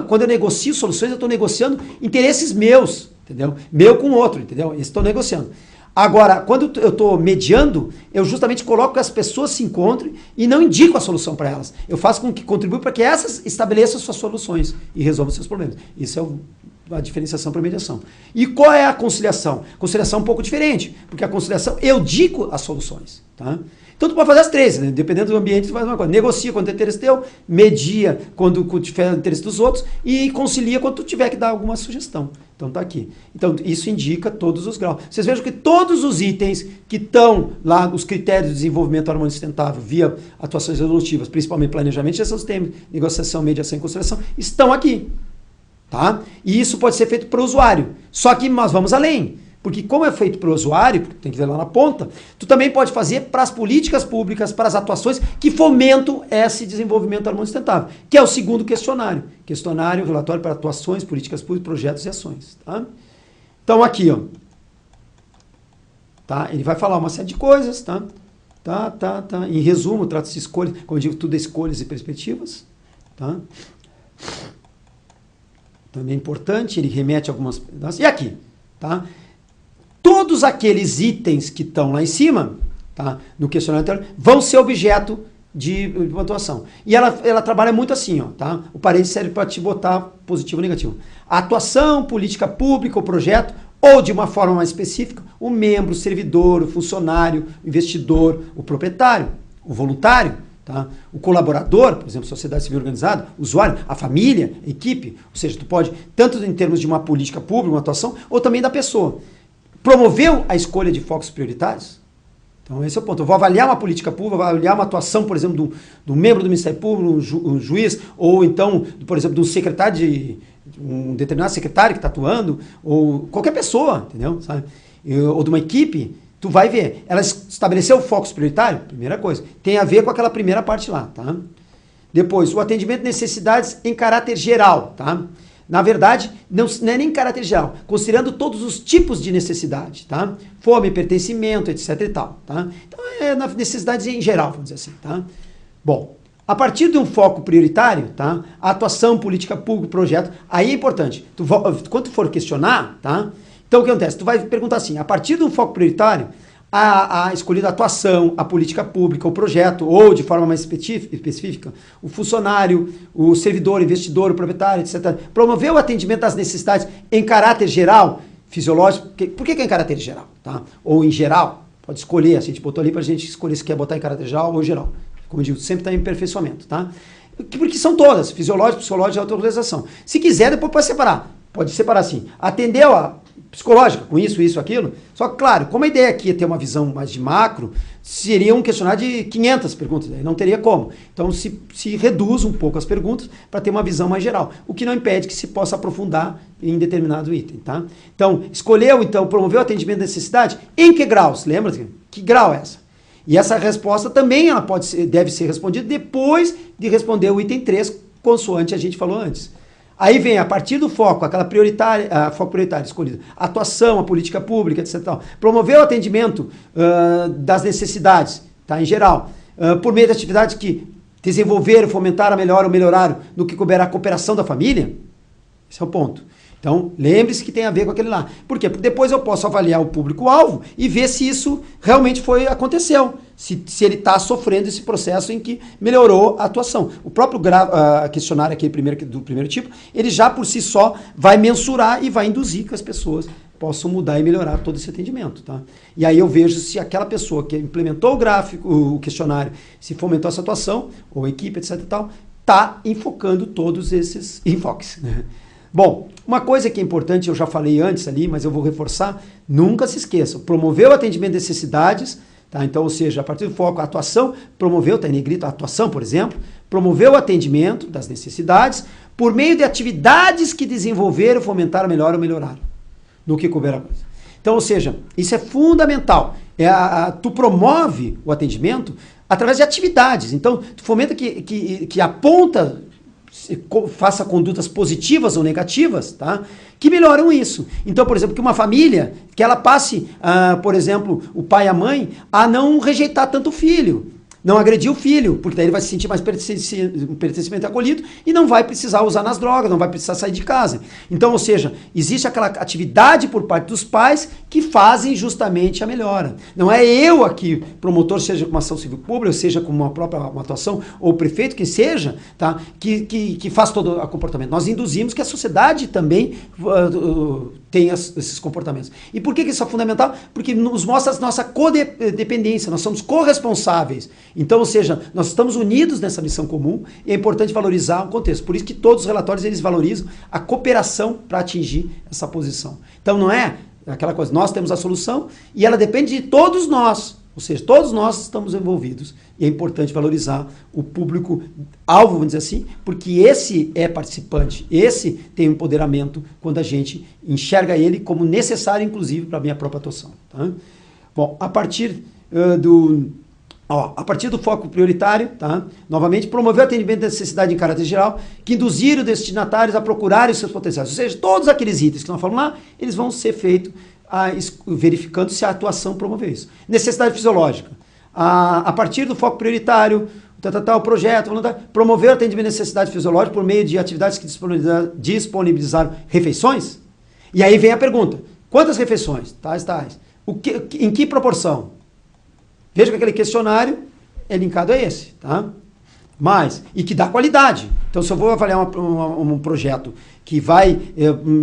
Quando eu negocio soluções, eu estou negociando interesses meus, entendeu? Meu com outro, entendeu? Estou negociando. Agora, quando eu estou mediando, eu justamente coloco que as pessoas se encontrem e não indico a solução para elas. Eu faço com que contribua para que essas estabeleçam suas soluções e resolvam seus problemas. Isso é o a diferenciação para a mediação. E qual é a conciliação? Conciliação é um pouco diferente, porque a conciliação eu digo as soluções, tá? Então tu pode fazer as três, né? Dependendo do ambiente, tu faz uma coisa. Negocia quando tem interesse teu, media quando tiver interesse dos outros e concilia quando tu tiver que dar alguma sugestão. Então tá aqui. Então isso indica todos os graus. Vocês vejam que todos os itens que estão lá, os critérios de desenvolvimento harmônico sustentável via atuações resolutivas, principalmente planejamento, gestão dos temas, negociação, mediação e conciliação, estão aqui. Tá? E isso pode ser feito para o usuário. Só que nós vamos além. Porque como é feito para o usuário, tem que ver lá na ponta, tu também pode fazer para as políticas públicas, para as atuações que fomentam esse desenvolvimento harmônico sustentável, que é o segundo questionário. Questionário, relatório para atuações, políticas públicas, projetos e ações. Tá? Então aqui, ó. Tá? Ele vai falar uma série de coisas, tá? Tá. Em resumo, trata-se de escolhas, como eu digo, tudo é escolhas e perspectivas. Tá? Também é importante, ele remete a algumas... E aqui, tá? Todos aqueles itens que estão lá em cima, tá, no questionário anterior, vão ser objeto de pontuação. E ela trabalha muito assim, ó, tá? O parênteses serve para te botar positivo ou negativo. A atuação, política pública, o projeto, ou de uma forma mais específica, o membro, o servidor, o funcionário, o investidor, o proprietário, o voluntário, tá? O colaborador, por exemplo, sociedade civil organizada, o usuário, a família, a equipe, ou seja, tu pode, tanto em termos de uma política pública, uma atuação, ou também da pessoa. Promoveu a escolha de focos prioritários? Então esse é o ponto. Eu vou avaliar uma política pública, vou avaliar uma atuação, por exemplo, do membro do Ministério Público, um juiz, ou então, por exemplo, de um secretário, um determinado secretário que está atuando, ou qualquer pessoa, entendeu? Sabe? Ou de uma equipe, tu vai ver. Ela estabeleceu focos prioritários? Primeira coisa. Tem a ver com aquela primeira parte lá, tá? Depois, o atendimento de necessidades em caráter geral, tá? Na verdade, não é nem caráter geral, considerando todos os tipos de necessidade, tá? Fome, pertencimento, etc e tal, tá? Então, é na necessidade em geral, vamos dizer assim, tá? Bom, a partir de um foco prioritário, tá? A atuação, política pública, projeto, aí é importante. Quando tu for questionar, tá? Então, o que acontece? Tu vai perguntar assim, a partir de um foco prioritário, a escolhida atuação, a política pública, o projeto, ou de forma mais específica, o funcionário, o servidor, o investidor, o proprietário, etc. Promover o atendimento das necessidades em caráter geral, fisiológico. Por que é em caráter geral? Tá? Ou em geral, pode escolher, a gente botou ali para a gente escolher se quer botar em caráter geral ou geral. Como eu digo, sempre está em aperfeiçoamento. Tá? Porque são todas, fisiológico, psicológico e autorrealização. Se quiser, depois pode separar. Pode separar assim, atendeu a psicológica, com isso, aquilo. Só que, claro, como a ideia aqui é ter uma visão mais de macro, seria um questionário de 500 perguntas, não teria como. Então, se reduz um pouco as perguntas para ter uma visão mais geral, o que não impede que se possa aprofundar em determinado item, tá? Então, escolheu, então, promoveu o atendimento da necessidade, em que graus? Lembra? Que grau é essa? E essa resposta também ela deve ser respondida depois de responder o item 3, consoante a gente falou antes. Aí vem, a partir do foco, aquela foco prioritário escolhido, a atuação, a política pública, etc. Promover o atendimento das necessidades, tá, em geral, por meio de atividades que desenvolveram, fomentaram, melhoraram no que couber a cooperação da família. Esse é o ponto. Então, lembre-se que tem a ver com aquele lá. Por quê? Porque depois eu posso avaliar o público-alvo e ver se isso realmente aconteceu. Se ele está sofrendo esse processo em que melhorou a atuação. O próprio questionário aqui do primeiro tipo, ele já por si só vai mensurar e vai induzir que as pessoas possam mudar e melhorar todo esse atendimento. Tá? E aí eu vejo se aquela pessoa que implementou o gráfico, o questionário, se fomentou essa atuação, ou a equipe, etc. e tal, está enfocando todos esses enfoques. Né? Bom, uma coisa que é importante, eu já falei antes ali, mas eu vou reforçar, nunca se esqueçam, promover o atendimento de necessidades, tá? Então, ou seja, a partir do foco, a atuação, promoveu, está em negrito a atuação, por exemplo, promoveu o atendimento das necessidades por meio de atividades que desenvolveram, fomentaram, melhoraram, no que couber a coisa. Então, ou seja, isso é fundamental, tu promove o atendimento através de atividades, então, tu fomenta que aponta, faça condutas positivas ou negativas, tá? Que melhoram isso. Então, por exemplo, que uma família, que ela passe, por exemplo, o pai e a mãe, a não rejeitar tanto o filho. não agredir o filho, porque daí ele vai se sentir mais pertencimento acolhido e não vai precisar usar nas drogas, não vai precisar sair de casa. Então, ou seja, existe aquela atividade por parte dos pais que fazem justamente a melhora. Não é eu aqui, promotor, seja com uma ação civil pública, seja com uma própria uma atuação, ou o prefeito, quem seja, tá? que faz todo o comportamento. Nós induzimos que a sociedade também tenha esses comportamentos. E por que isso é fundamental? Porque nos mostra a nossa codependência, nós somos corresponsáveis. Então, ou seja, nós estamos unidos nessa missão comum e é importante valorizar o contexto. Por isso que todos os relatórios eles valorizam a cooperação para atingir essa posição. Então não é aquela coisa, nós temos a solução e ela depende de todos nós. Ou seja, todos nós estamos envolvidos e é importante valorizar o público-alvo, vamos dizer assim, porque esse é participante, esse tem um empoderamento quando a gente enxerga ele como necessário, inclusive, para a minha própria atuação. Tá? Bom, a partir do foco prioritário, tá? Novamente, promover o atendimento da necessidade em caráter geral, que induzir os destinatários a procurarem os seus potenciais. Ou seja, todos aqueles itens que nós falamos lá, eles vão ser feitos verificando se a atuação promoveu isso. Necessidade fisiológica. A partir do foco prioritário, o projeto, promover o atendimento de necessidade fisiológica por meio de atividades que disponibilizaram refeições. E aí vem a pergunta, quantas refeições? Tais. Em que proporção? Veja que aquele questionário é linkado a esse, tá? E que dá qualidade. Então, se eu vou avaliar um projeto que vai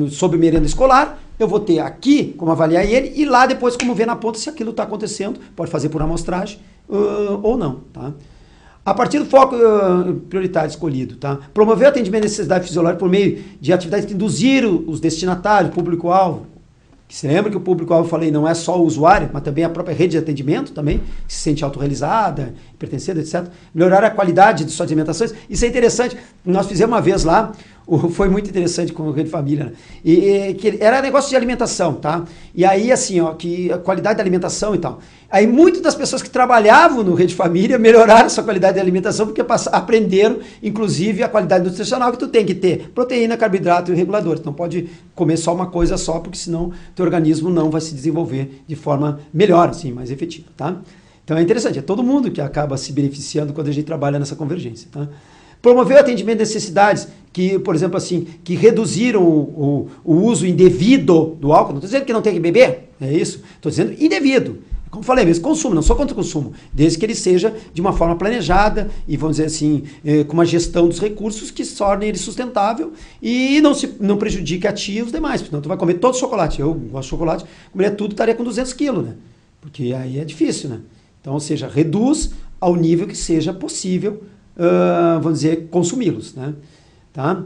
sob merenda escolar, eu vou ter aqui como avaliar ele e lá depois como ver na ponta se aquilo está acontecendo, pode fazer por amostragem ou não, tá? A partir do foco prioritário escolhido, tá? Promover o atendimento de necessidade fisiológica por meio de atividades que induziram os destinatários, público-alvo. Você lembra que o público-alvo, eu falei, não é só o usuário, mas também a própria rede de atendimento também, que se sente autorrealizada, pertencendo, etc. Melhorar a qualidade de suas alimentações. Isso é interessante. Nós fizemos uma vez lá, foi muito interessante com o Rede Família, né? Que era negócio de alimentação, tá? E aí, assim, que a qualidade da alimentação e tal. Aí, muitas das pessoas que trabalhavam no Rede Família melhoraram a sua qualidade de alimentação porque aprenderam, inclusive, a qualidade nutricional que tu tem que ter. Proteína, carboidrato e regulador. Tu não pode comer só uma coisa só, porque senão teu organismo não vai se desenvolver de forma melhor, assim, mais efetiva, tá? Então, é interessante. É todo mundo que acaba se beneficiando quando a gente trabalha nessa convergência, tá? Promover o atendimento de necessidades que, por exemplo, assim, que reduziram o uso indevido do álcool. Não estou dizendo que não tem que beber, é isso. Estou dizendo indevido. Como falei mesmo, consumo, não sou contra o consumo, desde que ele seja de uma forma planejada e, vamos dizer assim, com uma gestão dos recursos que torne ele sustentável e não prejudique a ti e os demais. Senão tu vai comer todo o chocolate. Eu gosto de chocolate, comeria tudo, estaria com 200 quilos, né? Porque aí é difícil, né? Então, ou seja, reduz ao nível que seja possível, vamos dizer, consumi-los, né? Tá?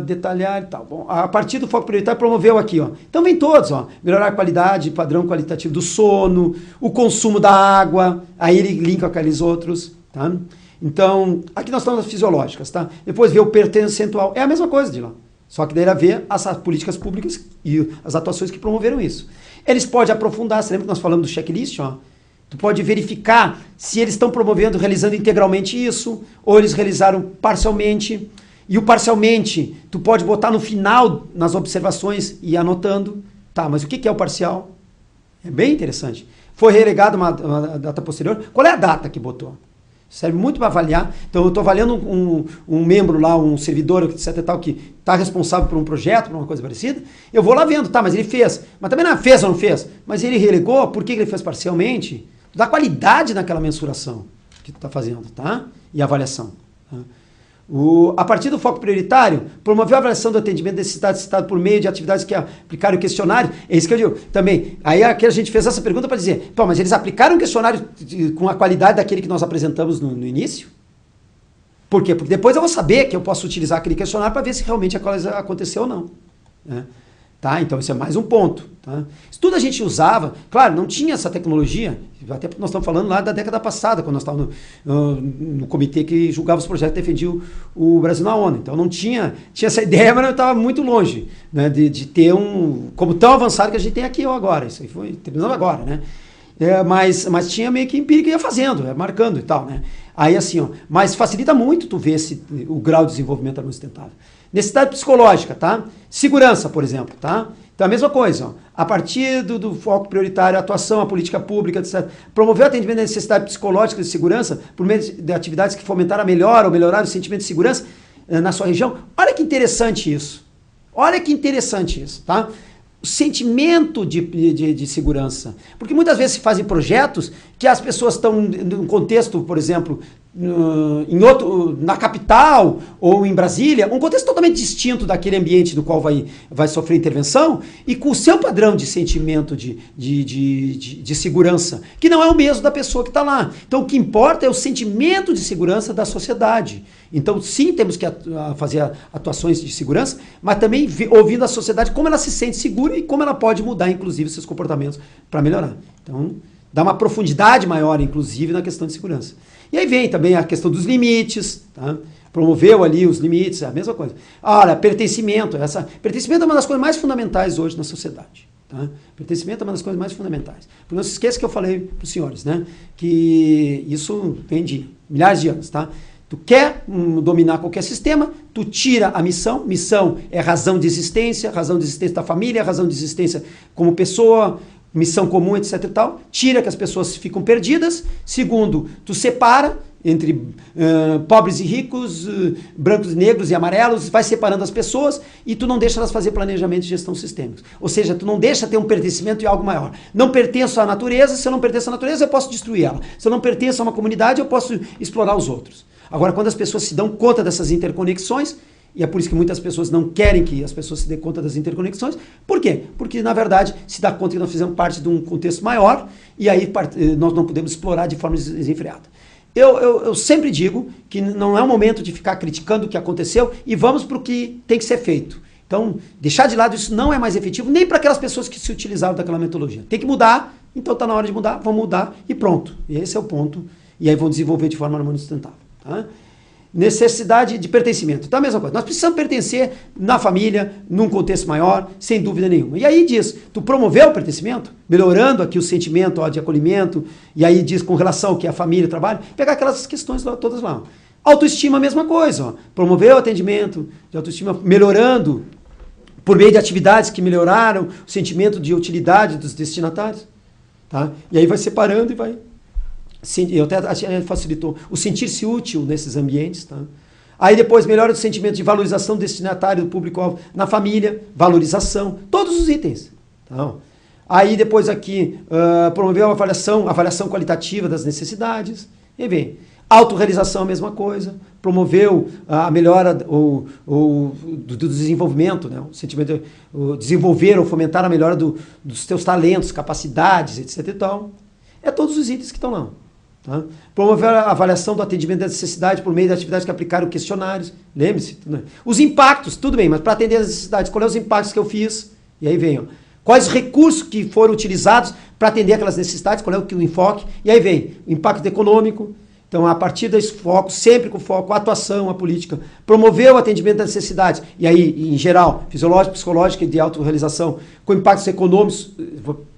Detalhar e tal. Bom, a partir do foco prioritário promoveu aqui, ó. Então vem todos, ó. Melhorar a qualidade, padrão qualitativo do sono, o consumo da água, aí ele linka com aqueles outros, tá? Então, aqui nós estamos nas fisiológicas, tá? Depois vê o percentual, é a mesma coisa de lá. Só que daí ela vê as políticas públicas e as atuações que promoveram isso. Eles podem aprofundar, você lembra que nós falamos do checklist, ó? Tu pode verificar se eles estão promovendo, realizando integralmente isso, ou eles realizaram parcialmente. E o parcialmente, tu pode botar no final, nas observações, e ir anotando. Tá, mas o que é o parcial? É bem interessante. Foi relegado uma data posterior. Qual é a data que botou? Serve muito para avaliar. Então, eu estou avaliando um membro lá, um servidor, etc. e tal, que está responsável por um projeto, por uma coisa parecida. Eu vou lá vendo, tá, mas ele fez. Mas também não fez ou não fez. Mas ele relegou, por que ele fez parcialmente? Tu dá qualidade naquela mensuração que tu está fazendo, tá? E avaliação. Tá? A partir do foco prioritário, promover a avaliação do atendimento de necessidade citado por meio de atividades que aplicaram o questionário. É isso que eu digo. Também, aí aqui a gente fez essa pergunta para dizer, pô, mas eles aplicaram o questionário com a qualidade daquele que nós apresentamos no início? Por quê? Porque depois eu vou saber que eu posso utilizar aquele questionário para ver se realmente a coisa aconteceu ou não. Né? Tá? Então, isso é mais um ponto. Tá? Isso tudo a gente usava, claro, não tinha essa tecnologia, até porque nós estamos falando lá da década passada, quando nós estávamos no comitê que julgava os projetos e defendia o Brasil na ONU. Então, não tinha essa ideia, mas eu estava muito longe, né, de ter como tão avançado que a gente tem aqui agora. Isso aí foi terminando agora, né? Mas tinha meio que empírico e ia fazendo, marcando e tal, né? Aí assim, ó, mas facilita muito tu ver o grau de desenvolvimento sustentável. Necessidade psicológica, tá? Segurança, por exemplo, tá? Então, a mesma coisa, ó, a partir do foco prioritário, a atuação, a política pública, etc. Promover o atendimento à necessidade psicológica de segurança por meio de atividades que fomentaram a melhora ou melhorar o sentimento de segurança na sua região. Olha que interessante isso. Olha que interessante isso, tá? O sentimento de segurança. Porque muitas vezes se fazem projetos que as pessoas estão num contexto, por exemplo, na capital ou em Brasília, um contexto totalmente distinto daquele ambiente do qual vai sofrer intervenção e com o seu padrão de sentimento de segurança, que não é o mesmo da pessoa que está lá. Então o que importa é o sentimento de segurança da sociedade. Então sim, temos que fazer atuações de segurança, mas também ouvindo a sociedade como ela se sente segura e como ela pode mudar, inclusive, seus comportamentos para melhorar. Então dá uma profundidade maior, inclusive, na questão de segurança. E aí vem também a questão dos limites, tá? Promoveu ali os limites, é a mesma coisa. Olha, pertencimento. Pertencimento é uma das coisas mais fundamentais hoje na sociedade. Tá? Pertencimento é uma das coisas mais fundamentais. Porque não se esqueça que eu falei para os senhores, né? Que isso vem de milhares de anos, tá? Tu quer dominar qualquer sistema, tu tira a missão. Missão é razão de existência da família, razão de existência como pessoa, missão comum, etc e tal, tira que as pessoas ficam perdidas. Segundo, tu separa entre pobres e ricos, brancos, negros e amarelos, vai separando as pessoas e tu não deixa elas fazer planejamento de gestão sistêmica. Ou seja, tu não deixa ter um pertencimento em algo maior. Não pertenço à natureza, se eu não pertenço à natureza, eu posso destruir ela. Se eu não pertenço a uma comunidade, eu posso explorar os outros. Agora, quando as pessoas se dão conta dessas interconexões, e é por isso que muitas pessoas não querem que as pessoas se dêem conta das interconexões. Por quê? Porque, na verdade, se dá conta que nós fizemos parte de um contexto maior e aí nós não podemos explorar de forma desenfreada. Eu sempre digo que não é o momento de ficar criticando o que aconteceu e vamos para o que tem que ser feito. Então, deixar de lado isso não é mais efetivo nem para aquelas pessoas que se utilizaram daquela metodologia. Tem que mudar, então está na hora de mudar, vamos mudar e pronto. E esse é o ponto. E aí vão desenvolver de forma harmônica e sustentável. Tá? Necessidade de pertencimento. Então, a mesma coisa. Nós precisamos pertencer na família, num contexto maior, sem dúvida nenhuma. E aí diz, tu promoveu o pertencimento, melhorando aqui o sentimento de acolhimento, e aí diz com relação ao que é a família, o trabalho, pegar aquelas questões lá, todas lá. Autoestima, a mesma coisa. Ó. Promoveu o atendimento de autoestima, melhorando por meio de atividades que melhoraram o sentimento de utilidade dos destinatários. Tá? E aí vai separando e vai... Eu até facilitou o sentir-se útil nesses ambientes. Tá? Aí depois melhora o sentimento de valorização do destinatário, do público-alvo na família, valorização, todos os itens. Tá? Aí depois aqui promoveu a avaliação qualitativa das necessidades. E vem, autorrealização, a mesma coisa. Promoveu a melhora do desenvolvimento, né? O sentimento de desenvolver ou fomentar a melhora dos teus talentos, capacidades, etc. e tal. É todos os itens que estão lá. Tá? Promover a avaliação do atendimento da necessidade por meio de atividades que aplicaram questionários. Lembre-se. Né? Os impactos, tudo bem, mas para atender as necessidades, quais são os impactos que eu fiz? E aí vem, ó, quais recursos que foram utilizados para atender aquelas necessidades, qual é o enfoque? E aí vem o impacto econômico. Então, a partir desse foco, sempre com foco, a atuação, a política, promover o atendimento das necessidades, e aí, em geral, fisiológica, psicológica e de autorrealização, com impactos econômicos,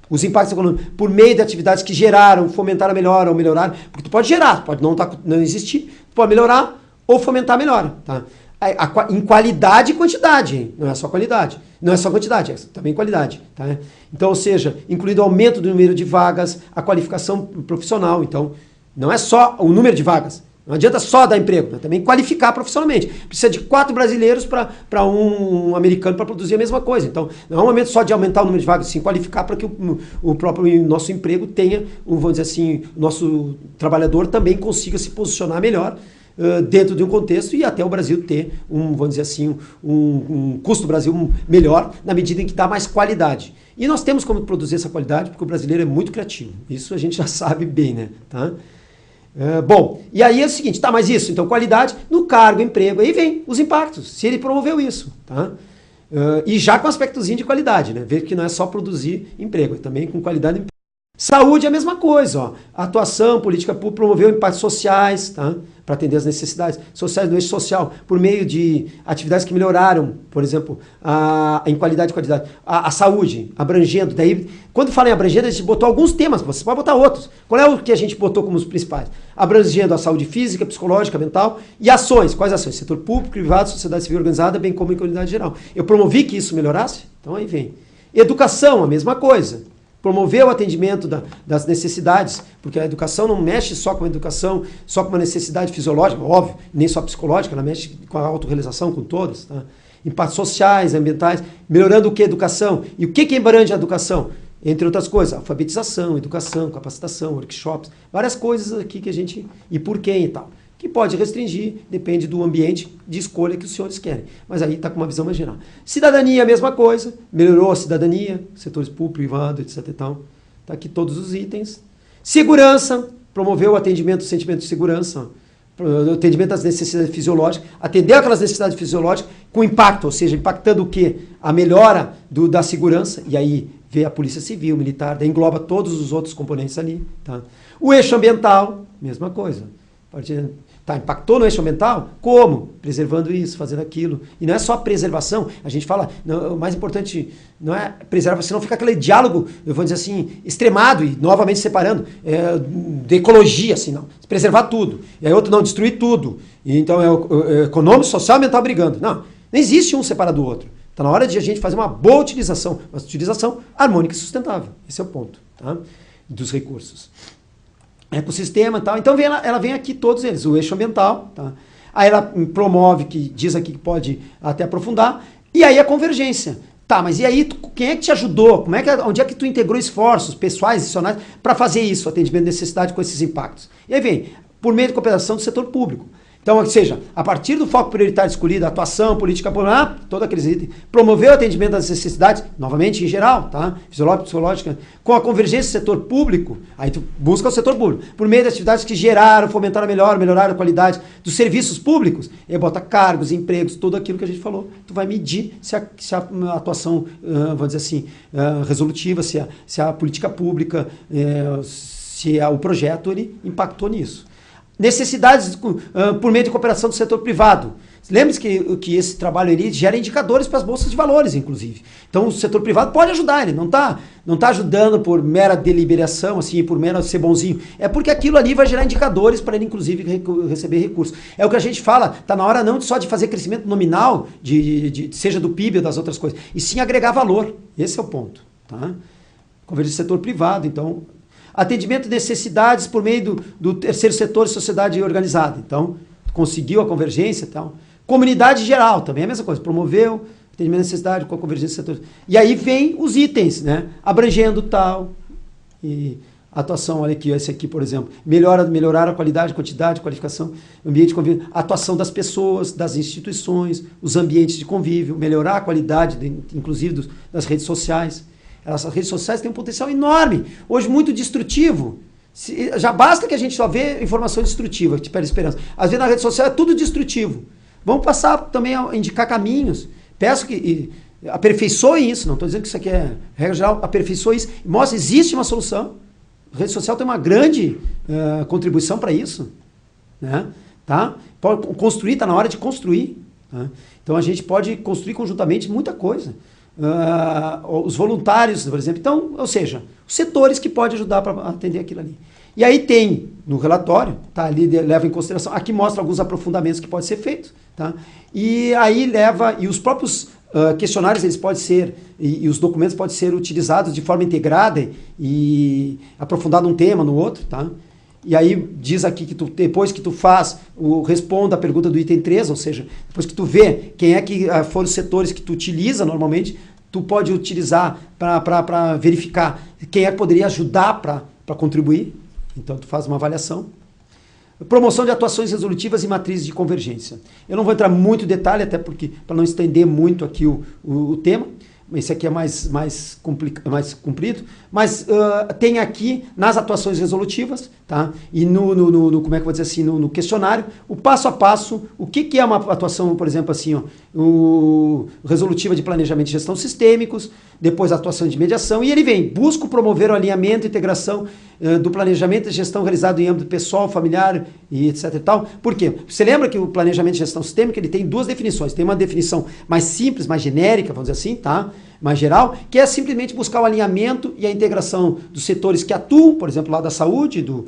os impactos econômicos, por meio de atividades que geraram, fomentaram a melhora ou melhoraram, porque tu pode gerar, pode não existir, tu pode melhorar ou fomentar a melhora. Tá? Em qualidade e quantidade, hein? Não é só qualidade, não é só quantidade, é também qualidade. Tá? Então, ou seja, incluído o aumento do número de vagas, a qualificação profissional, então, não é só o número de vagas, não adianta só dar emprego, né? Também qualificar profissionalmente. Precisa de 4 brasileiros para um americano para produzir a mesma coisa. Então, não é um momento só de aumentar o número de vagas, sim qualificar para que o próprio nosso emprego tenha, vamos dizer assim, o nosso trabalhador também consiga se posicionar melhor dentro de um contexto e até o Brasil ter, vamos dizer assim, um custo do Brasil melhor na medida em que dá mais qualidade. E nós temos como produzir essa qualidade porque o brasileiro é muito criativo. Isso a gente já sabe bem, né? Tá? Bom, e aí é o seguinte, tá, mas isso, então qualidade no cargo, emprego, aí vem os impactos, se ele promoveu isso, tá? E já com aspectozinho de qualidade, né? Ver que não é só produzir emprego, é também com qualidade de emprego. Saúde é a mesma coisa, ó. Atuação, política pública, promoveu impactos sociais, tá? Para atender as necessidades sociais do eixo social, por meio de atividades que melhoraram, por exemplo, em qualidade e quantidade. A saúde, abrangendo. Daí, quando fala em abrangendo, a gente botou alguns temas, você pode botar outros. Qual é o que a gente botou como os principais? Abrangendo a saúde física, psicológica, mental e ações. Quais ações? Setor público, privado, sociedade civil organizada, bem como em comunidade geral. Eu promovi que isso melhorasse? Então aí vem. Educação, a mesma coisa. Promover o atendimento das necessidades, porque a educação não mexe só com a educação, só com uma necessidade fisiológica, óbvio, nem só psicológica, ela mexe com a autorrealização, com todas. Tá? Impactos sociais, ambientais, melhorando o que? Educação. E o que abrange a educação? Entre outras coisas, alfabetização, educação, capacitação, workshops, várias coisas aqui que a gente... E por quem e tal. Que pode restringir, depende do ambiente de escolha que os senhores querem. Mas aí está com uma visão mais geral. Cidadania, a mesma coisa. Melhorou a cidadania, setores público, privado, etc. Está aqui todos os itens. Segurança, promoveu o atendimento do sentimento de segurança, o atendimento das necessidades fisiológicas, atender aquelas necessidades fisiológicas com impacto, ou seja, impactando o quê? A melhora da segurança, e aí vê a polícia civil, militar, daí engloba todos os outros componentes ali. Tá? O eixo ambiental, mesma coisa. Tá, impactou no eixo ambiental? Como? Preservando isso, fazendo aquilo. E não é só preservação, a gente fala, não, o mais importante não é preservar, senão fica aquele diálogo, eu vou dizer assim, extremado e novamente separando, de ecologia, assim, não. Preservar tudo. E aí outro não, destruir tudo. E então é econômico, social e ambiental brigando. Não existe um separado do outro. Está na hora de a gente fazer uma boa utilização, uma utilização harmônica e sustentável. Esse é o ponto, tá? Dos recursos. Ecossistema e tal. Então ela vem aqui todos eles, o eixo ambiental, tá? Aí ela promove, que diz aqui que pode até aprofundar, e aí a convergência. Tá, mas e aí quem é que te ajudou? Onde é que tu integrou esforços pessoais, adicionais, para fazer isso, atendimento de necessidade com esses impactos? E aí vem, por meio de cooperação do setor público. Então, ou seja, a partir do foco prioritário escolhido, atuação, política popular, todos aqueles itens, promover o atendimento das necessidades, novamente em geral, tá? Fisiológica, psicológica, com a convergência do setor público, aí tu busca o setor público, por meio de atividades que geraram, fomentaram melhorar a qualidade dos serviços públicos, e bota cargos, empregos, tudo aquilo que a gente falou, tu vai medir se a atuação, vamos dizer assim, resolutiva, se a política pública, se o projeto, ele impactou nisso. Necessidades por meio de cooperação do setor privado. Lembre-se que esse trabalho ali gera indicadores para as bolsas de valores, inclusive. Então o setor privado pode ajudar, ele não tá ajudando por mera deliberação, assim, por mera ser bonzinho. É porque aquilo ali vai gerar indicadores para ele, inclusive, receber recursos. É o que a gente fala, está na hora não só de fazer crescimento nominal, seja do PIB ou das outras coisas, e sim agregar valor. Esse é o ponto. Tá? Convergência do setor privado, então... Atendimento de necessidades por meio do terceiro setor e sociedade organizada. Então, conseguiu a convergência e tal. Comunidade geral, também é a mesma coisa. Promoveu atendimento de necessidade com a convergência do setor. E aí vem os itens, né? Abrangendo tal. E atuação, olha aqui, esse aqui, por exemplo. Melhorar a qualidade, quantidade, qualificação, ambiente de convívio. Atuação das pessoas, das instituições, os ambientes de convívio. Melhorar a qualidade, inclusive, das redes sociais. As redes sociais têm um potencial enorme, hoje muito destrutivo. Já basta que a gente só vê informação destrutiva, que te pede esperança. Às vezes na rede social é tudo destrutivo. Vamos passar também a indicar caminhos. Peço que aperfeiçoem isso, não estou dizendo que isso aqui é regra geral, aperfeiçoe isso. Mostra, existe uma solução. A rede social tem uma grande contribuição para isso. Né? Tá? Pode construir, está na hora de construir. Tá? Então a gente pode construir conjuntamente muita coisa. Os voluntários, por exemplo. Então, ou seja, os setores que podem ajudar para atender aquilo ali. E aí tem, no relatório, tá, ali leva em consideração, aqui mostra alguns aprofundamentos que podem ser feitos, tá? E aí leva, e os próprios questionários, eles podem ser, e os documentos podem ser utilizados de forma integrada e aprofundado um tema no outro, tá? E aí diz aqui que depois que tu faz, responda a pergunta do item 3, ou seja, depois que tu vê quem é que foram os setores que tu utiliza normalmente, tu pode utilizar para verificar quem é que poderia ajudar para contribuir. Então tu faz uma avaliação. Promoção de atuações resolutivas e matrizes de convergência. Eu não vou entrar muito em detalhe, até porque para não estender muito aqui o tema. Esse aqui é mais comprido, mas tem aqui nas atuações resolutivas, tá? E como é que eu vou dizer assim, no questionário, o passo a passo, o que é uma atuação, por exemplo, assim, ó, resolutiva de planejamento e gestão sistêmicos, depois a atuação de mediação, e ele vem, busco promover o alinhamento e integração do planejamento e gestão realizado em âmbito pessoal, familiar e etc e tal. Por quê? Você lembra que o planejamento de gestão sistêmica, ele tem duas definições. Tem uma definição mais simples, mais genérica, vamos dizer assim, tá? Mais geral, que é simplesmente buscar o alinhamento e a integração dos setores que atuam, por exemplo, lá da saúde, do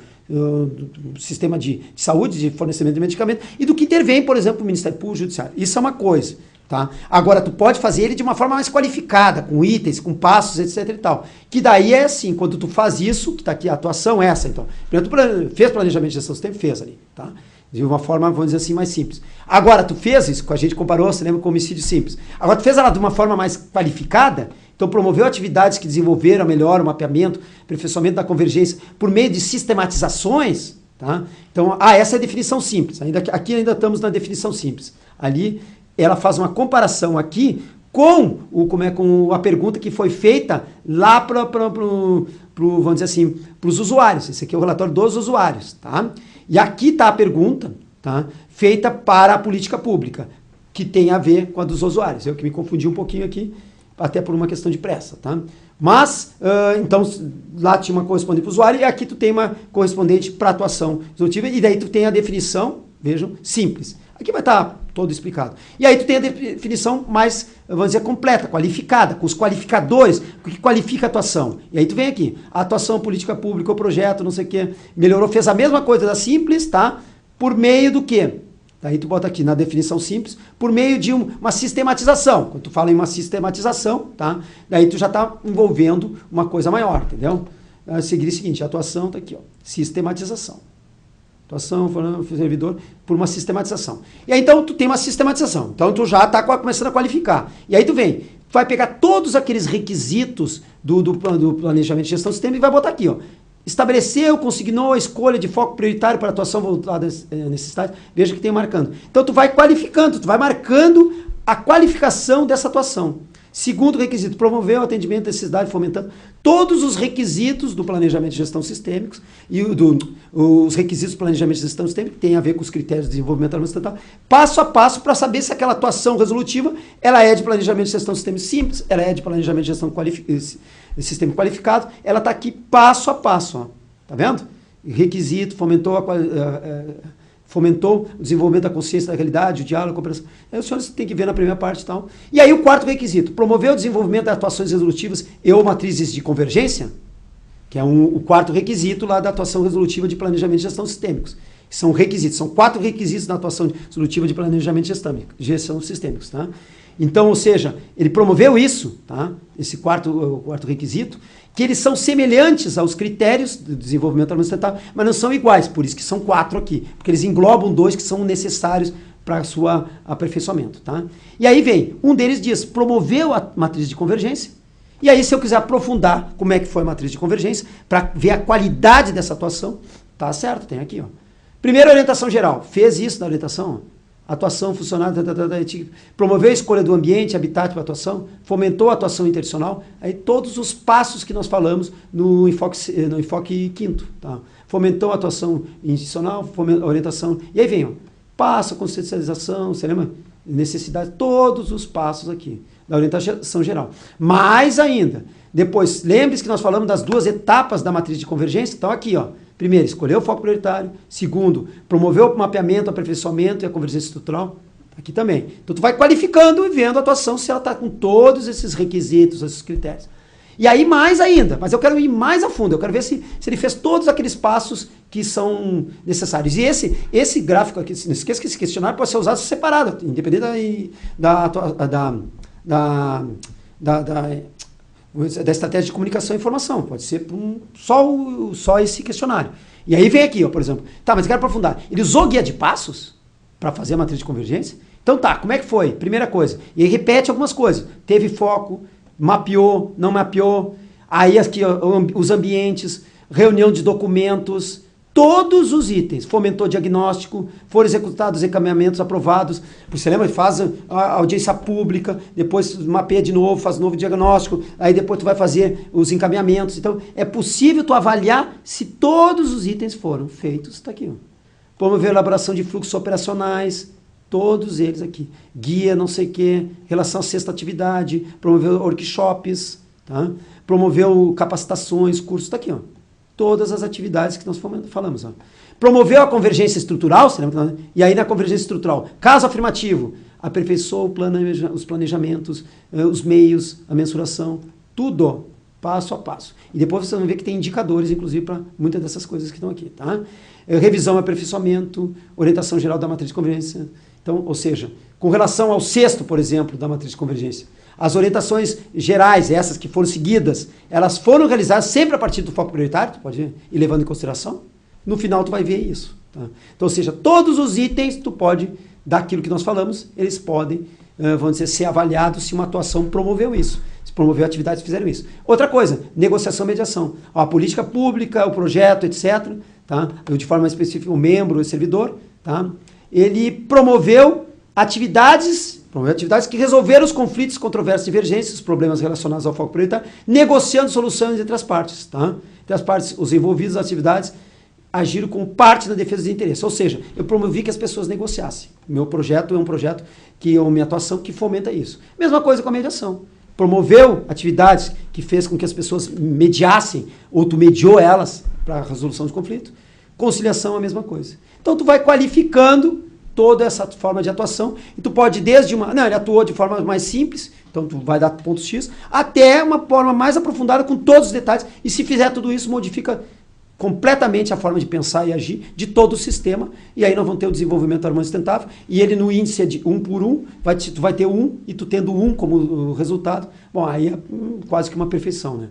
sistema de saúde, de fornecimento de medicamento, e do que intervém, por exemplo, o Ministério Público, o Judiciário. Isso é uma coisa. Tá? Agora, tu pode fazer ele de uma forma mais qualificada, com itens, com passos, etc e tal. Que daí é assim, quando tu faz isso, que tá aqui a atuação é essa, então. Primeiro, tu fez planejamento de gestão do sistema, fez ali, tá? De uma forma, vamos dizer assim, mais simples. Agora, tu fez isso, a gente comparou, você lembra, com homicídio simples. Agora, tu fez ela de uma forma mais qualificada, então promoveu atividades que desenvolveram melhor o mapeamento, aperfeiçoamento da convergência, por meio de sistematizações, tá? Então, essa é a definição simples. Aqui ainda estamos na definição simples. Ali, ela faz uma comparação aqui com a pergunta que foi feita lá vamos dizer assim, para os usuários. Esse aqui é o relatório dos usuários, tá? E aqui está a pergunta, tá? Feita para a política pública, que tem a ver com a dos usuários. Eu que me confundi um pouquinho aqui, até por uma questão de pressa, tá? Mas, então, lá tinha uma correspondente para o usuário e aqui tu tem uma correspondente para atuação resolutiva e daí tu tem a definição, vejam, simples. Aqui vai estar todo explicado. E aí tu tem a definição mais, vamos dizer, completa, qualificada, com os qualificadores, o que qualifica a atuação. E aí tu vem aqui, a atuação política pública, o projeto, não sei o quê, melhorou, fez a mesma coisa da simples, tá? Por meio do quê? Daí tu bota aqui na definição simples, por meio de uma sistematização. Quando tu fala em uma sistematização, tá? Daí tu já está envolvendo uma coisa maior, entendeu? A seguir o seguinte, a atuação tá aqui, ó, sistematização. Atuação, servidor, por uma sistematização. E aí, então, tu tem uma sistematização. Então, tu já está começando a qualificar. E aí, tu vai pegar todos aqueles requisitos do planejamento de gestão do sistema e vai botar aqui, ó. Estabeleceu, consignou a escolha de foco prioritário para atuação voltada às necessidades. Veja que tem marcando. Então, tu vai qualificando, tu vai marcando a qualificação dessa atuação. Segundo requisito, promover o atendimento à necessidade, fomentando todos os requisitos do planejamento de gestão sistêmicos e os requisitos do planejamento de gestão sistêmica que tem a ver com os critérios de desenvolvimento administrativo, passo a passo para saber se aquela atuação resolutiva ela é de planejamento de gestão sistêmico simples, ela é de planejamento de gestão sistêmico qualificado, ela está aqui passo a passo, ó. Tá vendo? Requisito, fomentou o desenvolvimento da consciência da realidade, o diálogo, a cooperação. Aí os senhores têm que ver na primeira parte e tal. E aí o quarto requisito, promoveu o desenvolvimento de atuações resolutivas e ou matrizes de convergência, que é o quarto requisito lá da atuação resolutiva de planejamento de gestão sistêmicos. São requisitos, são 4 requisitos da atuação resolutiva de planejamento de gestão sistêmicos, tá? Então, ou seja, ele promoveu isso, tá? Esse quarto requisito, que eles são semelhantes aos critérios do desenvolvimento administrativo, mas não são iguais, por isso que são 4 aqui, porque eles englobam 2 que são necessários para o seu aperfeiçoamento, tá? E aí vem, um deles diz, promoveu a matriz de convergência, e aí se eu quiser aprofundar como é que foi a matriz de convergência, para ver a qualidade dessa atuação, tá certo, tem aqui, ó. Primeira orientação geral, fez isso na orientação, ó. Atuação funcionária, promoveu a escolha do ambiente, habitat para atuação, fomentou a atuação intencional, aí todos os passos que nós falamos no enfoque quinto, tá? Fomentou a atuação intencional, a orientação, e aí vem, ó, passo, a consciencialização, você lembra? Necessidade, todos os passos aqui, da orientação geral. Mais ainda, depois, lembre-se que nós falamos das 2 etapas da matriz de convergência, então aqui, ó, primeiro, escolher o foco prioritário. Segundo, promover o mapeamento, o aperfeiçoamento e a convergência estrutural. Aqui também. Então, tu vai qualificando e vendo a atuação se ela está com todos esses requisitos, esses critérios. E aí, mais ainda, mas eu quero ir mais a fundo, eu quero ver se ele fez todos aqueles passos que são necessários. E esse gráfico aqui, não esqueça que esse questionário pode ser usado separado, independente da estratégia de comunicação e informação. Pode ser só esse questionário. E aí vem aqui, ó, por exemplo. Tá, mas eu quero aprofundar. Ele usou guia de passos para fazer a matriz de convergência? Então tá, como é que foi? Primeira coisa. E aí repete algumas coisas. Teve foco, mapeou, não mapeou. Aí aqui, ó, os ambientes, reunião de documentos, todos os itens. Fomentou diagnóstico, foram executados encaminhamentos aprovados. Você lembra? Faz a audiência pública, depois mapeia de novo, faz novo diagnóstico, aí depois tu vai fazer os encaminhamentos. Então, é possível tu avaliar se todos os itens foram feitos. Está aqui, ó. Promover a elaboração de fluxos operacionais, todos eles aqui. Guia, não sei o quê, relação à sexta atividade, promoveu workshops, tá? Promoveu capacitações, cursos, está aqui, ó. Todas as atividades que nós falamos. Ó. Promoveu a convergência estrutural, você lembra? E aí na convergência estrutural, caso afirmativo, aperfeiçoou os planejamentos, os meios, a mensuração, tudo, passo a passo. E depois vocês vão ver que tem indicadores, inclusive, para muitas dessas coisas que estão aqui. Tá? Revisão e aperfeiçoamento, orientação geral da matriz de convergência, Então, ou seja, com relação ao sexto, por exemplo, da matriz de convergência, as orientações gerais, essas que foram seguidas, elas foram realizadas sempre a partir do foco prioritário, tu pode ir levando em consideração. No final tu vai ver isso. Tá? Então, ou seja, todos os itens, tu pode, daquilo que nós falamos, eles podem, vamos dizer, ser avaliados se uma atuação promoveu isso. Se promoveu atividades que fizeram isso. Outra coisa, negociação e mediação. A política pública, o projeto, etc. Tá? Eu, de forma específica, o membro, o servidor, tá? Ele promoveu atividades que resolveram os conflitos, controvérsias, divergências, os problemas relacionados ao foco prioritário, negociando soluções entre as partes. Tá? Entre as partes, os envolvidos nas atividades agiram como parte da defesa dos interesses. Ou seja, eu promovi que as pessoas negociassem. Meu projeto é um projeto que é uma minha atuação que fomenta isso. Mesma coisa com a mediação. Promoveu atividades que fez com que as pessoas mediassem, ou tu mediou elas para a resolução de conflito. Conciliação é a mesma coisa. Então tu vai qualificando toda essa forma de atuação, e tu pode desde uma... Não, ele atuou de forma mais simples, então tu vai dar pontos X, até uma forma mais aprofundada com todos os detalhes, e se fizer tudo isso, modifica completamente a forma de pensar e agir de todo o sistema, e aí nós vamos ter o desenvolvimento harmônico sustentável, e ele no índice é de 1 por 1, tu vai ter 1, e tu tendo 1 como resultado, bom, aí é quase que uma perfeição, né?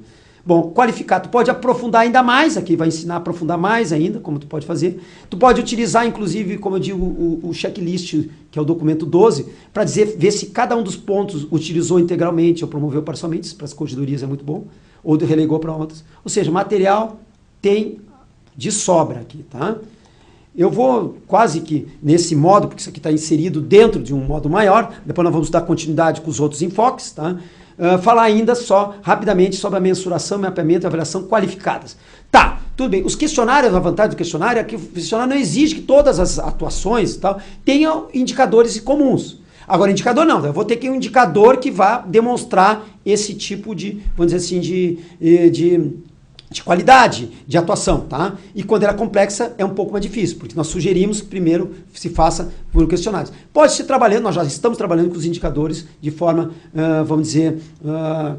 Bom, qualificar, tu pode aprofundar ainda mais, aqui vai ensinar a aprofundar mais ainda, como tu pode fazer. Tu pode utilizar, inclusive, como eu digo, o checklist, que é o documento 12, para ver se cada um dos pontos utilizou integralmente ou promoveu parcialmente, para as corregedorias é muito bom, ou relegou para outras. Ou seja, material tem de sobra aqui, tá? Eu vou quase que nesse modo, porque isso aqui está inserido dentro de um modo maior, depois nós vamos dar continuidade com os outros enfoques, tá? Falar ainda só rapidamente sobre a mensuração, mapeamento e avaliação qualificadas. Tá, tudo bem. Os questionários, a vantagem do questionário é que o questionário não exige que todas as atuações e tal tenham indicadores comuns. Agora, indicador não, eu vou ter que um indicador que vá demonstrar esse tipo de, vamos dizer assim, de qualidade de atuação, tá? E quando ela é complexa é um pouco mais difícil, porque nós sugerimos que primeiro se faça por questionários. Pode ser trabalhando, nós já estamos trabalhando com os indicadores de forma, vamos dizer,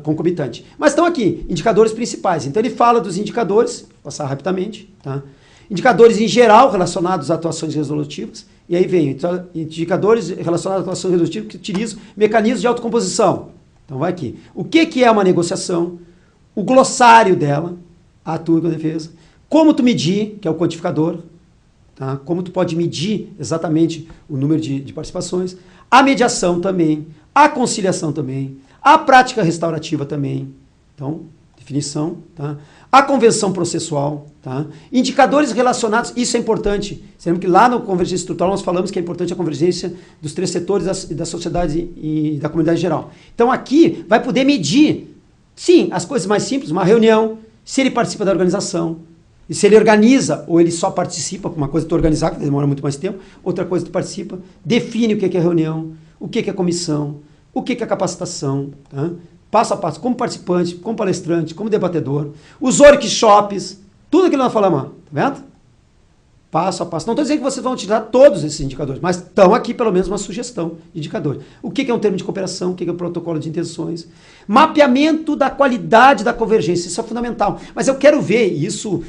concomitante. Mas estão aqui, indicadores principais. Então ele fala dos indicadores, vou passar rapidamente, tá? Indicadores em geral relacionados a atuações resolutivas, e aí vem indicadores relacionados a atuações resolutivas que utilizam mecanismos de autocomposição. Então vai aqui. O que é uma negociação? O glossário dela, a tua defesa, como tu medir, que é o quantificador, tá? Como tu pode medir exatamente o número de participações, a mediação também, a conciliação também, a prática restaurativa também, então, definição, tá? A convenção processual, tá? Indicadores relacionados, isso é importante, você lembra que lá no Convergência Estrutural nós falamos que é importante a convergência dos três setores da sociedade e da comunidade geral. Então aqui vai poder medir, sim, as coisas mais simples, uma reunião, se ele participa da organização, e se ele organiza, ou ele só participa, uma coisa é tu organizar, que demora muito mais tempo, outra coisa é tu participa, define o que é reunião, o que é comissão, o que é capacitação, tá? Passo a passo, como participante, como palestrante, como debatedor, os workshops, tudo aquilo que nós falamos, tá vendo? Passo a passo. Não estou dizendo que vocês vão utilizar todos esses indicadores, mas estão aqui pelo menos uma sugestão de indicadores. O que é um termo de cooperação, o que é um protocolo de intenções. Mapeamento da qualidade da convergência, isso é fundamental. Mas eu quero ver isso,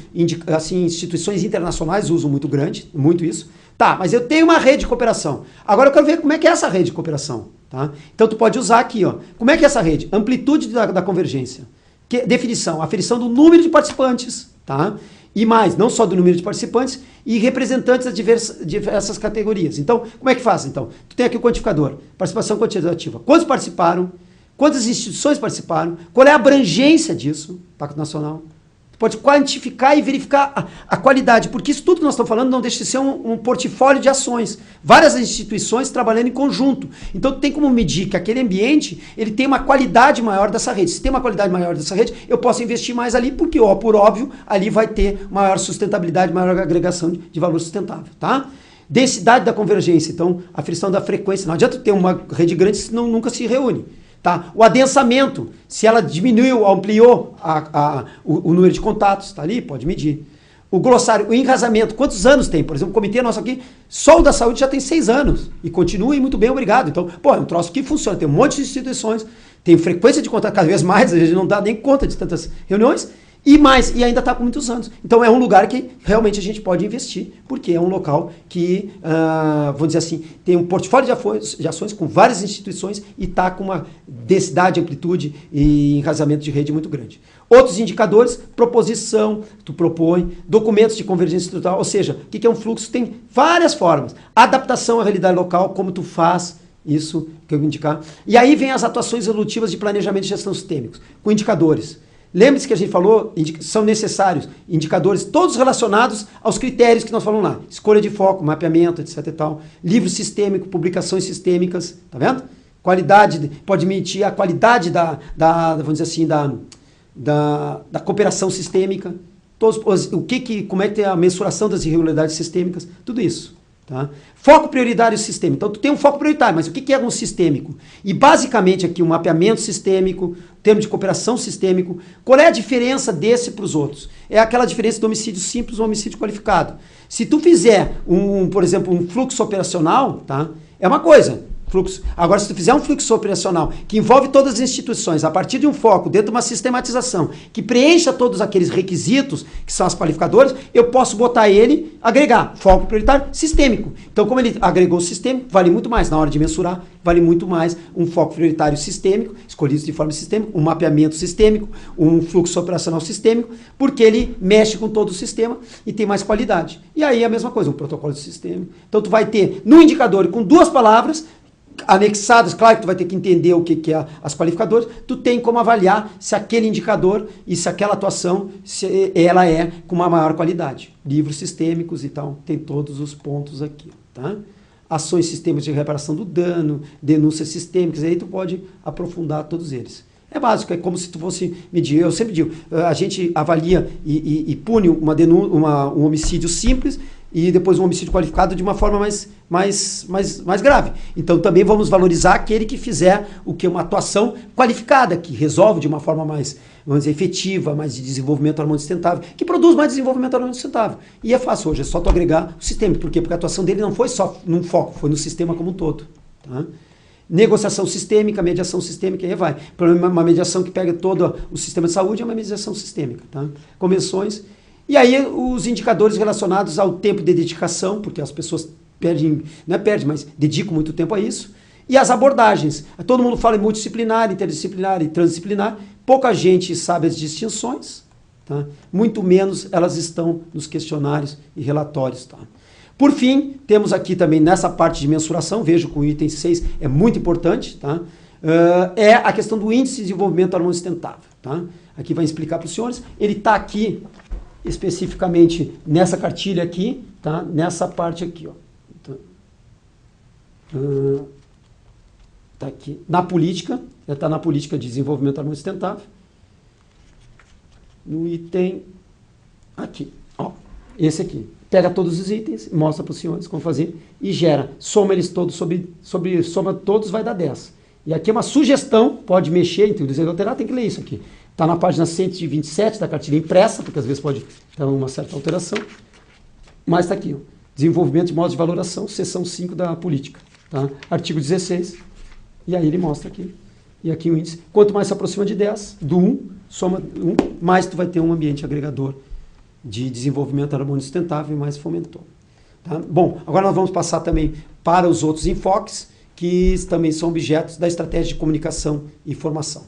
assim, instituições internacionais usam muito isso. Tá, mas eu tenho uma rede de cooperação. Agora eu quero ver como é que é essa rede de cooperação. Tá? Então tu pode usar aqui, ó. Como é que é essa rede? Amplitude da convergência. Definição, aferição do número de participantes, tá? E mais, não só do número de participantes, e representantes das diversas categorias. Então, como é que faz? Então, tu tem aqui o quantificador, participação quantitativa. Quantos participaram? Quantas instituições participaram? Qual é a abrangência disso? Pacto Nacional. Tu pode quantificar e verificar a qualidade, porque isso tudo que nós estamos falando não deixa de ser um portfólio de ações. Várias instituições trabalhando em conjunto. Então, tu tem como medir que aquele ambiente ele tem uma qualidade maior dessa rede. Se tem uma qualidade maior dessa rede, eu posso investir mais ali, porque, ó, por óbvio, ali vai ter maior sustentabilidade, maior agregação de valor sustentável, tá? Densidade da convergência. Então, a frição da frequência. Não adianta ter uma rede grande se nunca se reúne. Tá? O adensamento, se ela diminuiu, ampliou o número de contatos, tá ali, pode medir. O glossário, o enrasamento, quantos anos tem? Por exemplo, o comitê nosso aqui, só o da saúde já tem 6 anos. E continua e muito bem, obrigado. Então, pô, é um troço que funciona, tem um monte de instituições, tem frequência de contato cada vez mais, a gente não dá nem conta de tantas reuniões, E ainda está com muitos anos. Então é um lugar que realmente a gente pode investir, porque é um local que, vamos dizer assim, tem um portfólio de ações com várias instituições e está com uma densidade, amplitude e enraizamento de rede muito grande. Outros indicadores, proposição, tu propõe, documentos de convergência estrutural, ou seja, o que é um fluxo? Tem várias formas. Adaptação à realidade local, como tu faz, isso que eu vou indicar. E aí vem as atuações resolutivas de planejamento e gestão sistêmicos, com indicadores. Lembre-se que a gente falou, são necessários indicadores todos relacionados aos critérios que nós falamos lá. Escolha de foco, mapeamento, etc e tal. Livro sistêmico, publicações sistêmicas, tá vendo? Qualidade, pode medir a qualidade vamos dizer assim, da cooperação sistêmica. Como é que tem a mensuração das irregularidades sistêmicas, tudo isso. Tá? Foco prioritário sistêmico. Então, tu tem um foco prioritário, mas o que é um sistêmico? E basicamente aqui, um mapeamento sistêmico, termo de cooperação sistêmico. Qual é a diferença desse para os outros? É aquela diferença do homicídio simples ou homicídio qualificado. Se tu fizer, por exemplo, um fluxo operacional, tá? É uma coisa. Fluxo. Agora, se tu fizer um fluxo operacional que envolve todas as instituições, a partir de um foco, dentro de uma sistematização, que preencha todos aqueles requisitos, que são as qualificadoras, eu posso botar ele, agregar, foco prioritário, sistêmico. Então, como ele agregou o sistêmico, vale muito mais. Na hora de mensurar, vale muito mais um foco prioritário sistêmico, escolhido de forma sistêmica, um mapeamento sistêmico, um fluxo operacional sistêmico, porque ele mexe com todo o sistema e tem mais qualidade. E aí a mesma coisa, um protocolo de sistema. Então, tu vai ter, no indicador, com 2 palavras, anexadas, claro que tu vai ter que entender o que é as qualificadoras, tu tem como avaliar se aquele indicador e se aquela atuação, se ela é com uma maior qualidade. Livros sistêmicos e tal, tem todos os pontos aqui, tá? Ações sistêmicas de reparação do dano, denúncias sistêmicas, aí tu pode aprofundar todos eles. É básico, é como se tu fosse medir. Eu sempre digo, a gente avalia e pune um homicídio simples e depois um homicídio qualificado de uma forma mais grave. Então também vamos valorizar aquele que fizer uma atuação qualificada, que resolve de uma forma mais, vamos dizer, efetiva, mais de desenvolvimento harmônico sustentável, que produz mais desenvolvimento harmônico sustentável. E é fácil hoje, é só tu agregar o sistema. Por quê? Porque a atuação dele não foi só num foco, foi no sistema como um todo. Tá? Negociação sistêmica, mediação sistêmica, e aí vai. Uma mediação que pega todo o sistema de saúde é uma mediação sistêmica. Tá? Convenções. E aí os indicadores relacionados ao tempo de dedicação, porque as pessoas mas dedicam muito tempo a isso. E as abordagens. Todo mundo fala em multidisciplinar, interdisciplinar e transdisciplinar. Pouca gente sabe as distinções. Tá? Muito menos elas estão nos questionários e relatórios. Tá? Por fim, temos aqui também nessa parte de mensuração, vejo que o item 6 é muito importante, tá? É a questão do índice de desenvolvimento harmônico sustentável. Tá? Aqui vai explicar para os senhores. Ele está aqui especificamente nessa cartilha aqui, tá? Nessa parte aqui, ó. Tá aqui. Na política, está na política de desenvolvimento harmônico sustentável. No item aqui, ó. Esse aqui. Pega todos os itens, mostra para os senhores como fazer e gera. Soma eles todos, soma todos vai dar 10. E aqui é uma sugestão, pode mexer, introduzir ou alterar, tem que ler isso aqui. Está na página 127 da cartilha impressa, porque às vezes pode ter uma certa alteração. Mas está aqui, ó. Desenvolvimento de modos de valoração, seção 5 da política. Tá? Artigo 16. E aí ele mostra aqui. E aqui o índice. Quanto mais se aproxima de 10, do 1, soma 1, mais tu vai ter um ambiente agregador de desenvolvimento harmônico sustentável e mais fomentor. Tá? Bom, agora nós vamos passar também para os outros enfoques, que também são objetos da estratégia de comunicação e formação.